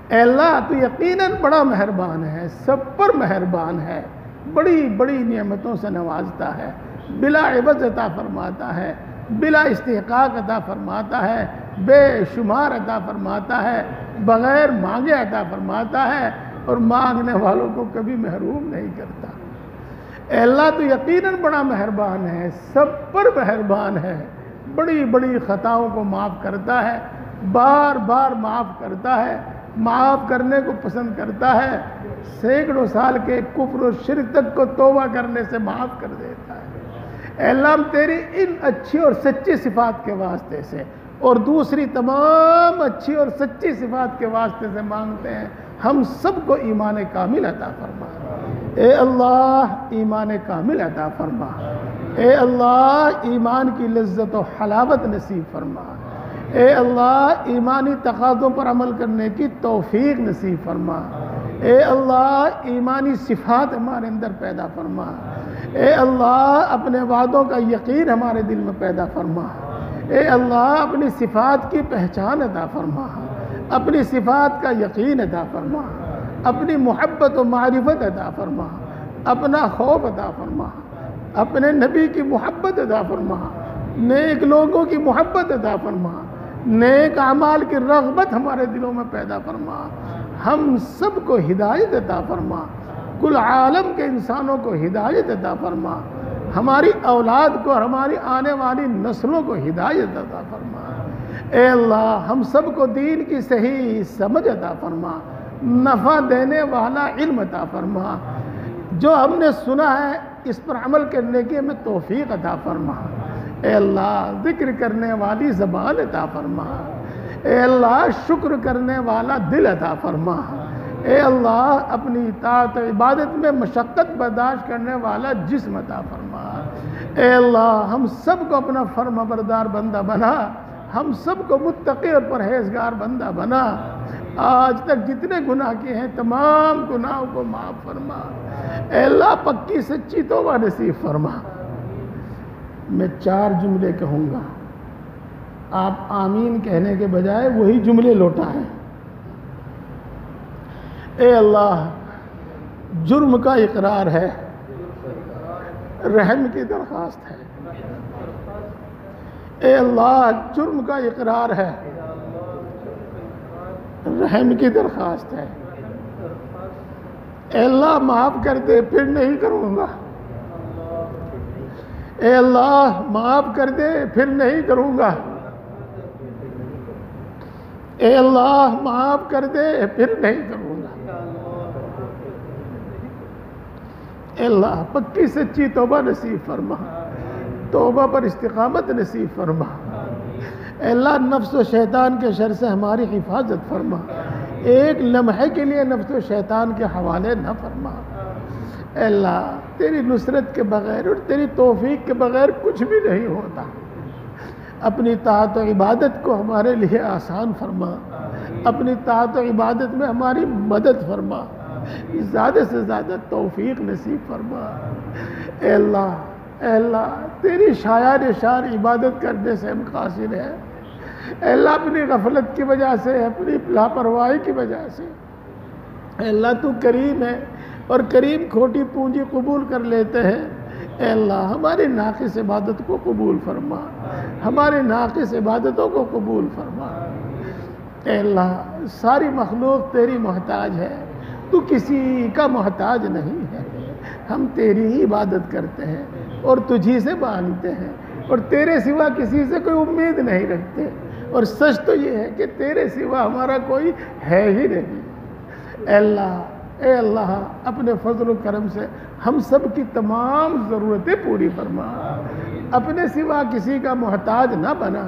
اے اللہ تو یقیناً بڑا مہربان ہے, سب پر مہربان ہے, بڑی بڑی نعمتوں سے نوازتا ہے, بلا عوض عطا فرماتا ہے, بلا استحقاق عطا فرماتا ہے, بے شمار عطا فرماتا ہے, بغیر مانگے عطا فرماتا ہے, اور مانگنے والوں کو کبھی محروم نہیں کرتا. اے اللہ تو یقیناً بڑا مہربان ہے, سب پر مہربان ہے, بڑی بڑی خطاؤں کو معاف کرتا ہے, بار بار معاف کرتا ہے, معاف کرنے کو پسند کرتا ہے, سینکڑوں سال کے کفر و شرک تک کو توبہ کرنے سے معاف کر دیتا ہے. اے اللہ ہم تیری ان اچھی اور سچی صفات کے واسطے سے اور دوسری تمام اچھی اور سچی صفات کے واسطے سے مانگتے ہیں, ہم سب کو ایمان کامل عطا فرما. اے اللہ ایمان کامل عطا فرما. اے اللہ ایمان کی لذت و حلاوت نصیب فرما. اے اللہ ایمانی تقاضوں پر عمل کرنے کی توفیق نصیب فرما. اے اللہ ایمانی صفات ہمارے اندر پیدا فرما، اے اللہ اپنے وعدوں کا یقین ہمارے دل میں پیدا فرما، اے اللہ اپنی صفات کی پہچان عطا فرما، اپنی صفات کا یقین عطا فرما، اپنی محبت و معرفت عطا فرما، اپنا خوف عطا فرما، اپنے نبی کی محبت عطا فرما، نیک لوگوں کی محبت عطا فرما، نیک اعمال کی رغبت ہمارے دلوں میں پیدا فرما، ہم سب کو ہدایت عطا فرما، کل عالم کے انسانوں کو ہدایت عطا فرما، ہماری اولاد کو اور ہماری آنے والی نسلوں کو ہدایت عطا فرما، اے اللہ ہم سب کو دین کی صحیح سمجھ عطا فرما، نفع دینے والا علم عطا فرما، جو ہم نے سنا ہے اس پر عمل کرنے کی ہمیں توفیق عطا فرما، اے اللہ ذکر کرنے والی زبان عطا فرما، اے اللہ شکر کرنے والا دل عطا فرما، اے اللہ اپنی اطاعت و عبادت میں مشقت برداشت کرنے والا جسم عطا فرما، اے اللہ ہم سب کو اپنا فرما بردار بندہ بنا، ہم سب کو متقی اور پرہیزگار بندہ بنا، آج تک جتنے گناہ کیے ہیں تمام گناہوں کو معاف فرما، اے اللہ پکی سچی توبہ نصیب فرما۔ میں 4 جملے کہوں گا، آپ آمین کہنے کے بجائے وہی جملے لوٹا ہے۔ اے اللہ جرم کا اقرار ہے، رحم کی درخواست ہے، اے اللہ جرم کا اقرار ہے، رحم کی درخواست ہے، اے اللہ معاف کر دے پھر نہیں کروں گا، اے اللہ معاف کر دے پھر نہیں کروں گا، اے اللہ معاف کر دے پھر نہیں کروں گا، اے اللہ پکی سچی توبہ نصیب فرما، توبہ پر استقامت نصیب فرما، اے اللہ نفس و شیطان کے شر سے ہماری حفاظت فرما، ایک لمحے کے لیے نفس و شیطان کے حوالے نہ فرما، اے اللہ تیری نصرت کے بغیر اور تیری توفیق کے بغیر کچھ بھی نہیں ہوتا، اپنی طاعت و عبادت کو ہمارے لیے آسان فرما، اپنی طاعت و عبادت میں ہماری مدد فرما، زیادہ سے زیادہ توفیق نصیب فرما، اے اللہ تیری شایان شان عبادت کرنے سے ہم قاصر ہیں، اے اللہ اپنی غفلت کی وجہ سے، اپنی لاپرواہی کی وجہ سے، اے اللہ تو کریم ہے اور کریم کھوٹی پونجی قبول کر لیتے ہیں، اے اللہ ہماری ناقص عبادت کو قبول فرما، ہماری ناقص عبادتوں کو قبول فرما، اے اللہ ساری مخلوق تیری محتاج ہے، تو کسی کا محتاج نہیں ہے، ہم تیری ہی عبادت کرتے ہیں اور تجھی سے مانگتے ہیں اور تیرے سوا کسی سے کوئی امید نہیں رکھتے، اور سچ تو یہ ہے کہ تیرے سوا ہمارا کوئی ہے ہی نہیں، اے اللہ اپنے فضل و کرم سے ہم سب کی تمام ضرورتیں پوری فرما، اپنے سوا کسی کا محتاج نہ بنا،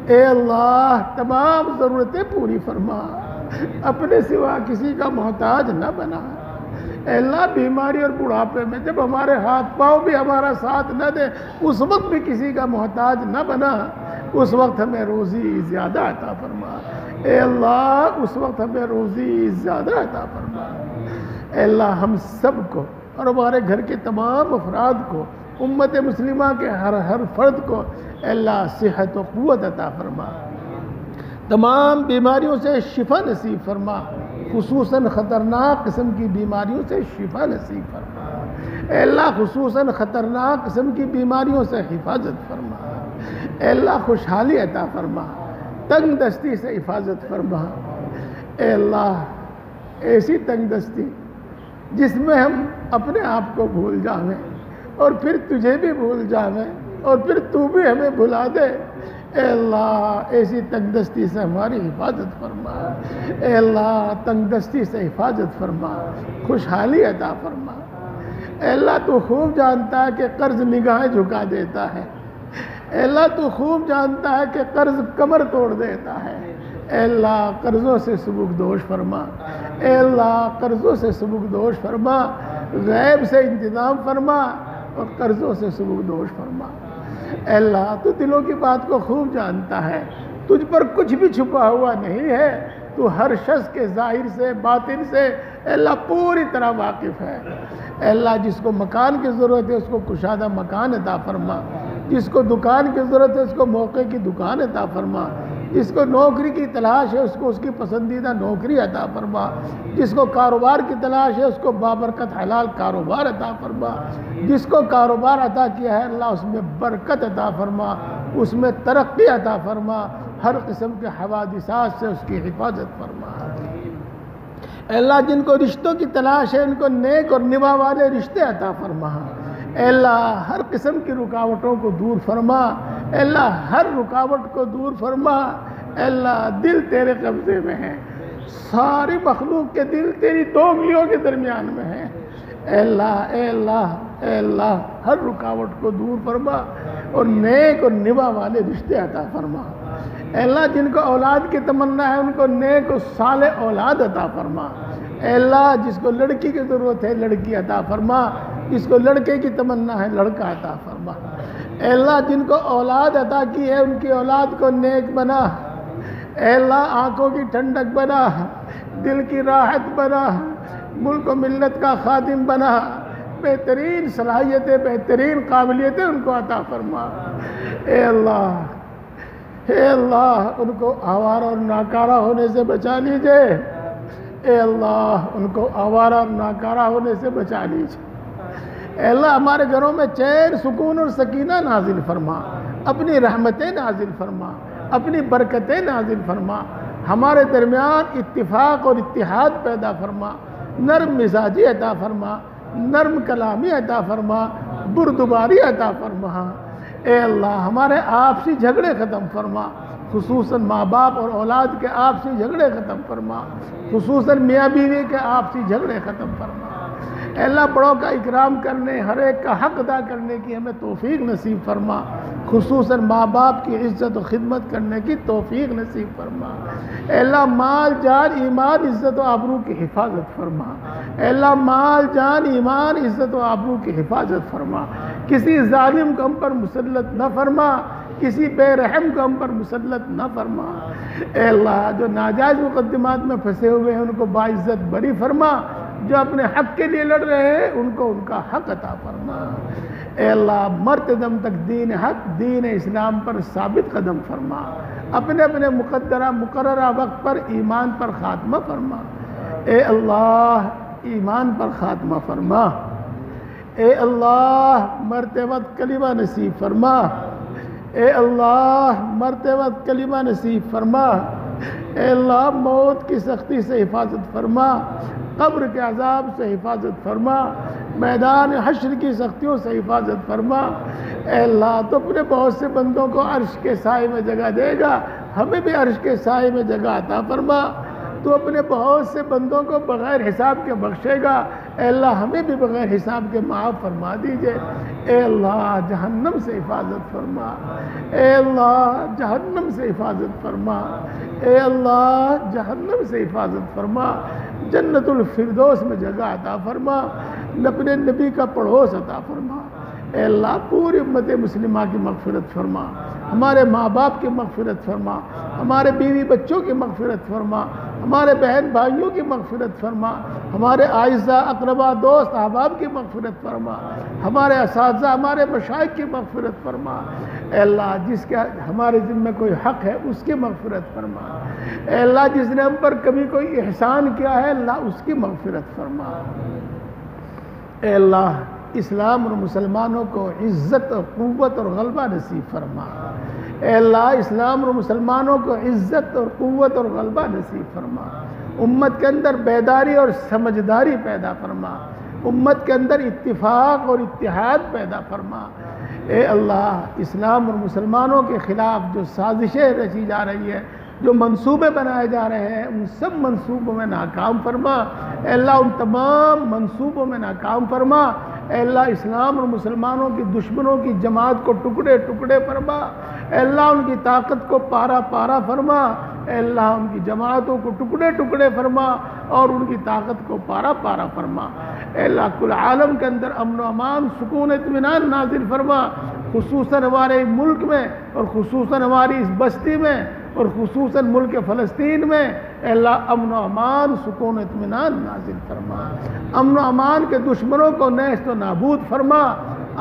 اے اللہ تمام ضرورتیں پوری فرما، اپنے سوا کسی کا محتاج نہ بنا، اے اللہ بیماری اور بڑھاپے میں جب ہمارے ہاتھ پاؤں بھی ہمارا ساتھ نہ دے اس وقت بھی کسی کا محتاج نہ بنا، اس وقت ہمیں روزی زیادہ عطا فرما، اے اللہ اس وقت ہمیں روزی زیادہ عطا فرما، اے اللہ ہم سب کو اور ہمارے گھر کے تمام افراد کو، امت مسلمہ کے ہر فرد کو اے اللہ صحت و قوت عطا فرما، تمام بیماریوں سے شفا نصیب فرما، خصوصاً خطرناک قسم کی بیماریوں سے شفا نصیب فرما، اے اللہ خصوصاً خطرناک قسم کی بیماریوں سے حفاظت فرما، اے اللہ خوشحالی عطا فرما، تنگ دستی سے حفاظت فرما، اے اللہ ایسی تنگ دستی جس میں ہم اپنے آپ کو بھول جاویں اور پھر تجھے بھی بھول جاویں اور پھر تو بھی ہمیں بھلا دے، اے اللہ ایسی تنگ دستی سے ہماری حفاظت فرما، اے اللہ تنگ دستی سے حفاظت فرما، خوشحالی عطا فرما، اے اللہ تو خوب جانتا ہے کہ قرض نگاہیں جھکا دیتا ہے، اے اللہ تو خوب جانتا ہے کہ قرض کمر توڑ دیتا ہے، اے اللہ قرضوں سے سبکدوش فرما، اے اللہ قرضوں سے سبکدوش فرما، غیب سے انتظام فرما اور قرضوں سے سبکدوش فرما، اے اللہ تو دلوں کی بات کو خوب جانتا ہے، تجھ پر کچھ بھی چھپا ہوا نہیں ہے، تو ہر شخص کے ظاہر سے باطن سے اے اللہ پوری طرح واقف ہے۔ اے اللہ جس کو مکان کی ضرورت ہے اس کو کشادہ مکان عطا فرما، جس کو دکان کی ضرورت ہے اس کو موقع کی دکان عطا فرما، جس کو نوکری کی تلاش ہے اس کو اس کی پسندیدہ نوکری عطا فرما، جس کو کاروبار کی تلاش ہے اس کو بابرکت حلال کاروبار عطا فرما، جس کو کاروبار عطا کیا ہے اللہ اس میں برکت عطا فرما، اس میں ترقی عطا فرما، ہر قسم کے حوادثات سے اس کی حفاظت فرما۔ اے اللہ جن کو رشتوں کی تلاش ہے ان کو نیک اور نبھا والے رشتے عطا فرما۔ اے اللہ ہر قسم کی رکاوٹوں کو دور فرما، اے اللہ ہر رکاوٹ کو دور فرما۔ اے اللہ دل تیرے قبضے میں ہیں، ساری مخلوق کے دل تیری دو انگلیوں کے درمیان میں ہیں۔ اے اللہ اے اللہ اے اللہ ہر رکاوٹ کو دور فرما اور نیک اور نبھا والے رشتے عطا فرما۔ اے اللہ جن کو اولاد کی تمنا ہے ان کو نیک اور صالح اولاد عطا فرما۔ اے اللہ جس کو لڑکی کی ضرورت ہے لڑکی عطا فرما، جس کو لڑکے کی تمنا ہے لڑکا عطا فرما۔ اے اللہ جن کو اولاد عطا کی ہے ان کی اولاد کو نیک بنا۔ اے اللہ آنکھوں کی ٹھنڈک بنا، دل کی راحت بنا، ملک و ملت کا خادم بنا، بہترین صلاحیتیں بہترین قابلیتیں ان کو عطا فرما۔ اے اللہ ان کو آوارہ اور ناکارہ ہونے سے بچا لیجئے۔ اے اللہ ان کو آوارہ اور ناکارہ ہونے سے بچا لیجئے۔ اے اللہ ہمارے گھروں میں چین سکون اور سکینہ نازل فرما، اپنی رحمتیں نازل فرما، اپنی برکتیں نازل فرما، ہمارے درمیان اتفاق اور اتحاد پیدا فرما، نرم مزاجی عطا فرما، نرم کلامی عطا فرما، بردباری عطا فرما۔ اے اللہ ہمارے آپسی جھگڑے ختم فرما، خصوصاً ماں باپ اور اولاد کے آپسی جھگڑے ختم فرما، خصوصاً میاں بیوی کے آپسی جھگڑے ختم فرما۔ اے اللہ بڑوں کا اکرام کرنے، ہر ایک کا حق ادا کرنے کی ہمیں توفیق نصیب فرما، خصوصاً ماں باپ کی عزت و خدمت کرنے کی توفیق نصیب فرما۔ اے اللہ مال جان ایمان عزت و آبرو کی حفاظت فرما۔ اے اللہ مال جان ایمان عزت و آبرو کی حفاظت فرما، کسی ظالم کو ہم پر مسلط نہ فرما، کسی بے رحم کو ہم پر مسلط نہ فرما۔ اے اللہ جو ناجائز مقدمات میں پھنسے ہوئے ہیں ان کو باعزت بری فرما، جو اپنے حق کے لیے لڑ رہے ہیں ان کو ان کا حق عطا فرما۔ اے اللہ مرتے دم تک دین حق دین اسلام پر ثابت قدم فرما، اپنے اپنے مقررہ وقت پر ایمان پر خاتمہ فرما۔ اے اللہ ایمان پر خاتمہ فرما۔ اے اللہ مرتے وقت کلمہ نصیب فرما۔ اے اللہ مرتے وقت کلمہ نصیب فرما۔ اے اللہ موت کی سختی سے حفاظت فرما، قبر کے عذاب سے حفاظت فرما، میدان حشر کی سختیوں سے حفاظت فرما۔ اے اللہ تو اپنے بہت سے بندوں کو عرش کے سائے میں جگہ دے گا، ہمیں بھی عرش کے سائے میں جگہ عطا فرما۔ تو اپنے بہت سے بندوں کو بغیر حساب کے بخشے گا، اے اللہ ہمیں بھی بغیر حساب کے معاف فرما دیجئے۔ اے اللہ جہنم سے حفاظت فرما، اے اللہ جہنم سے حفاظت فرما، اے اللہ جہنم سے حفاظت فرما، جنت الفردوس میں جگہ عطا فرما، اپنے نبی کا پڑوس عطا فرما۔ اے اللہ پوری امت مسلمہ کی مغفرت فرما، ہمارے ماں باپ کی مغفرت فرما، ہمارے بیوی بچوں کی مغفرت فرما، ہمارے بہن بھائیوں کی مغفرت فرما، ہمارے اعزاء اقربا دوست احباب کی مغفرت فرما، ہمارے اساتذہ ہمارے مشائخ کی مغفرت فرما۔ اے اللہ جس کا ہمارے ذمہ کوئی حق ہے اس کی مغفرت فرما۔ اے اللہ جس نے ہم پر کبھی کوئی احسان کیا ہے اللہ اس کی مغفرت فرما۔ اے اللہ اسلام اور مسلمانوں کو عزت اور قوت اور غلبہ نصیب فرما۔ اے اللہ اسلام اور مسلمانوں کو عزت اور قوت اور غلبہ نصیب فرما، امت کے اندر بیداری اور سمجھداری پیدا فرما، امت کے اندر اتفاق اور اتحاد پیدا فرما۔ اے اللہ اسلام اور مسلمانوں کے خلاف جو سازشیں رچی جا رہی ہے، جو منصوبے بنائے جا رہے ہیں ان سب منصوبوں میں ناکام فرما۔ اے اللہ ان تمام منصوبوں میں ناکام فرما۔ اے اللہ اسلام اور مسلمانوں کی دشمنوں کی جماعت کو ٹکڑے ٹکڑے فرما۔ اے اللہ ان کی طاقت کو پارا پارا فرما۔ اے اللہ ان کی جماعتوں کو ٹکڑے ٹکڑے فرما اور ان کی طاقت کو پارا پارا فرما۔ اے اللہ کل عالم کے اندر امن و امان سکون اطمینان نازل فرما، خصوصاً ہمارے ملک میں اور خصوصاً ہماری اس بستی میں اور خصوصاً ملک فلسطین میں اے اللہ امن و امان، سکون و اطمینان نازل فرما، امن و امان کے دشمنوں کو نیست و نابود فرما،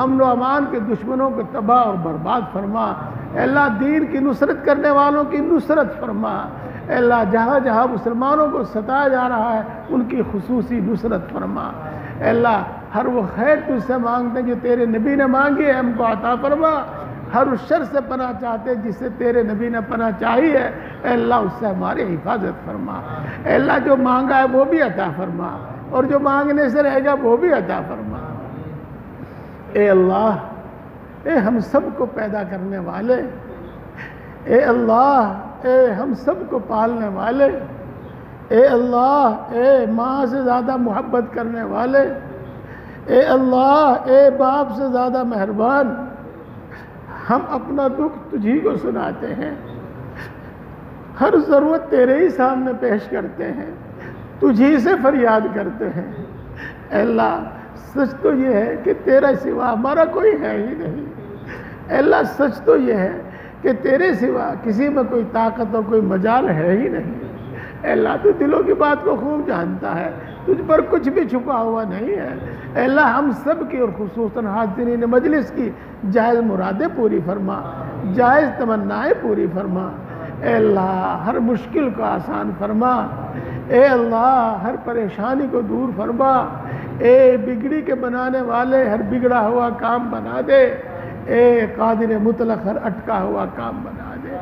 امن و امان کے دشمنوں کو تباہ اور برباد فرما، اے اللہ دین کی نصرت کرنے والوں کی نصرت فرما، اے اللہ جہاں جہاں مسلمانوں کو ستایا جا رہا ہے ان کی خصوصی نصرت فرما، اے اللہ ہر وہ خیر تجھ سے مانگتے ہیں جو تیرے نبی نے مانگی ہے ہم کو عطا فرما، ہر اس شر سے پناہ چاہتے جس سے تیرے نبی نے پناہ چاہی ہے اے اللہ اس سے ہماری حفاظت فرما، اے اللہ جو مانگا ہے وہ بھی عطا فرما اور جو مانگنے سے رہے گا وہ بھی عطا فرما۔ اے اللہ اے ہم سب کو پیدا کرنے والے، اے اللہ اے ہم سب کو پالنے والے، اے اللہ اے ماں سے زیادہ محبت کرنے والے، اے اللہ اے باپ سے زیادہ مہربان، ہم اپنا دکھ تجھی کو سناتے ہیں، ہر ضرورت تیرے ہی سامنے پیش کرتے ہیں، تجھی سے فریاد کرتے ہیں۔ اے اللہ سچ تو یہ ہے کہ تیرا سوا ہمارا کوئی ہے ہی نہیں، اے اللہ سچ تو یہ ہے کہ تیرے سوا کسی میں کوئی طاقت اور کوئی مجال ہے ہی نہیں، اے اللہ تو دلوں کی بات کو خوب جانتا ہے، تجھ پر کچھ بھی چھپا ہوا نہیں ہے۔ اے اللہ ہم سب کی اور خصوصاً حاضرین مجلس کی جائز مرادیں پوری فرما، جائز تمنائیں پوری فرما، اے اللہ ہر مشکل کو آسان فرما، اے اللہ ہر پریشانی کو دور فرما، اے بگڑی کے بنانے والے ہر بگڑا ہوا کام بنا دے، اے قادر مطلق ہر اٹکا ہوا کام بنا دے،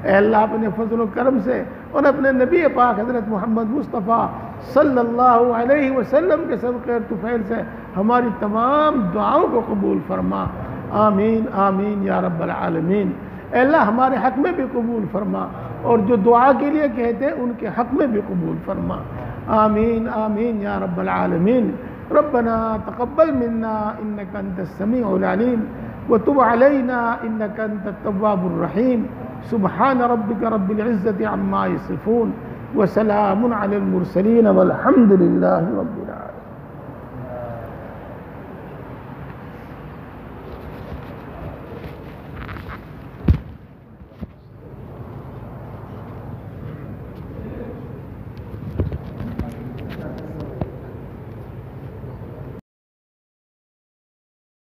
اے اللہ اپنے فضل و کرم سے اور اپنے نبی پاک حضرت محمد مصطفیٰ صلی اللہ علیہ وسلم کے صدقے اور طفیل سے ہماری تمام دعاؤں کو قبول فرما، آمین آمین یا رب العالمین۔ اے اللہ ہمارے حق میں بھی قبول فرما اور جو دعا کے لیے کہتے ہیں ان کے حق میں بھی قبول فرما، آمین آمین یا رب العالمین۔ ربنا تقبل منا انك انت السميع العليم وتب علينا انك انت التواب الرحيم، سبحان ربك رب العزة عما يصفون وسلام على المرسلين والحمد لله رب العالمين۔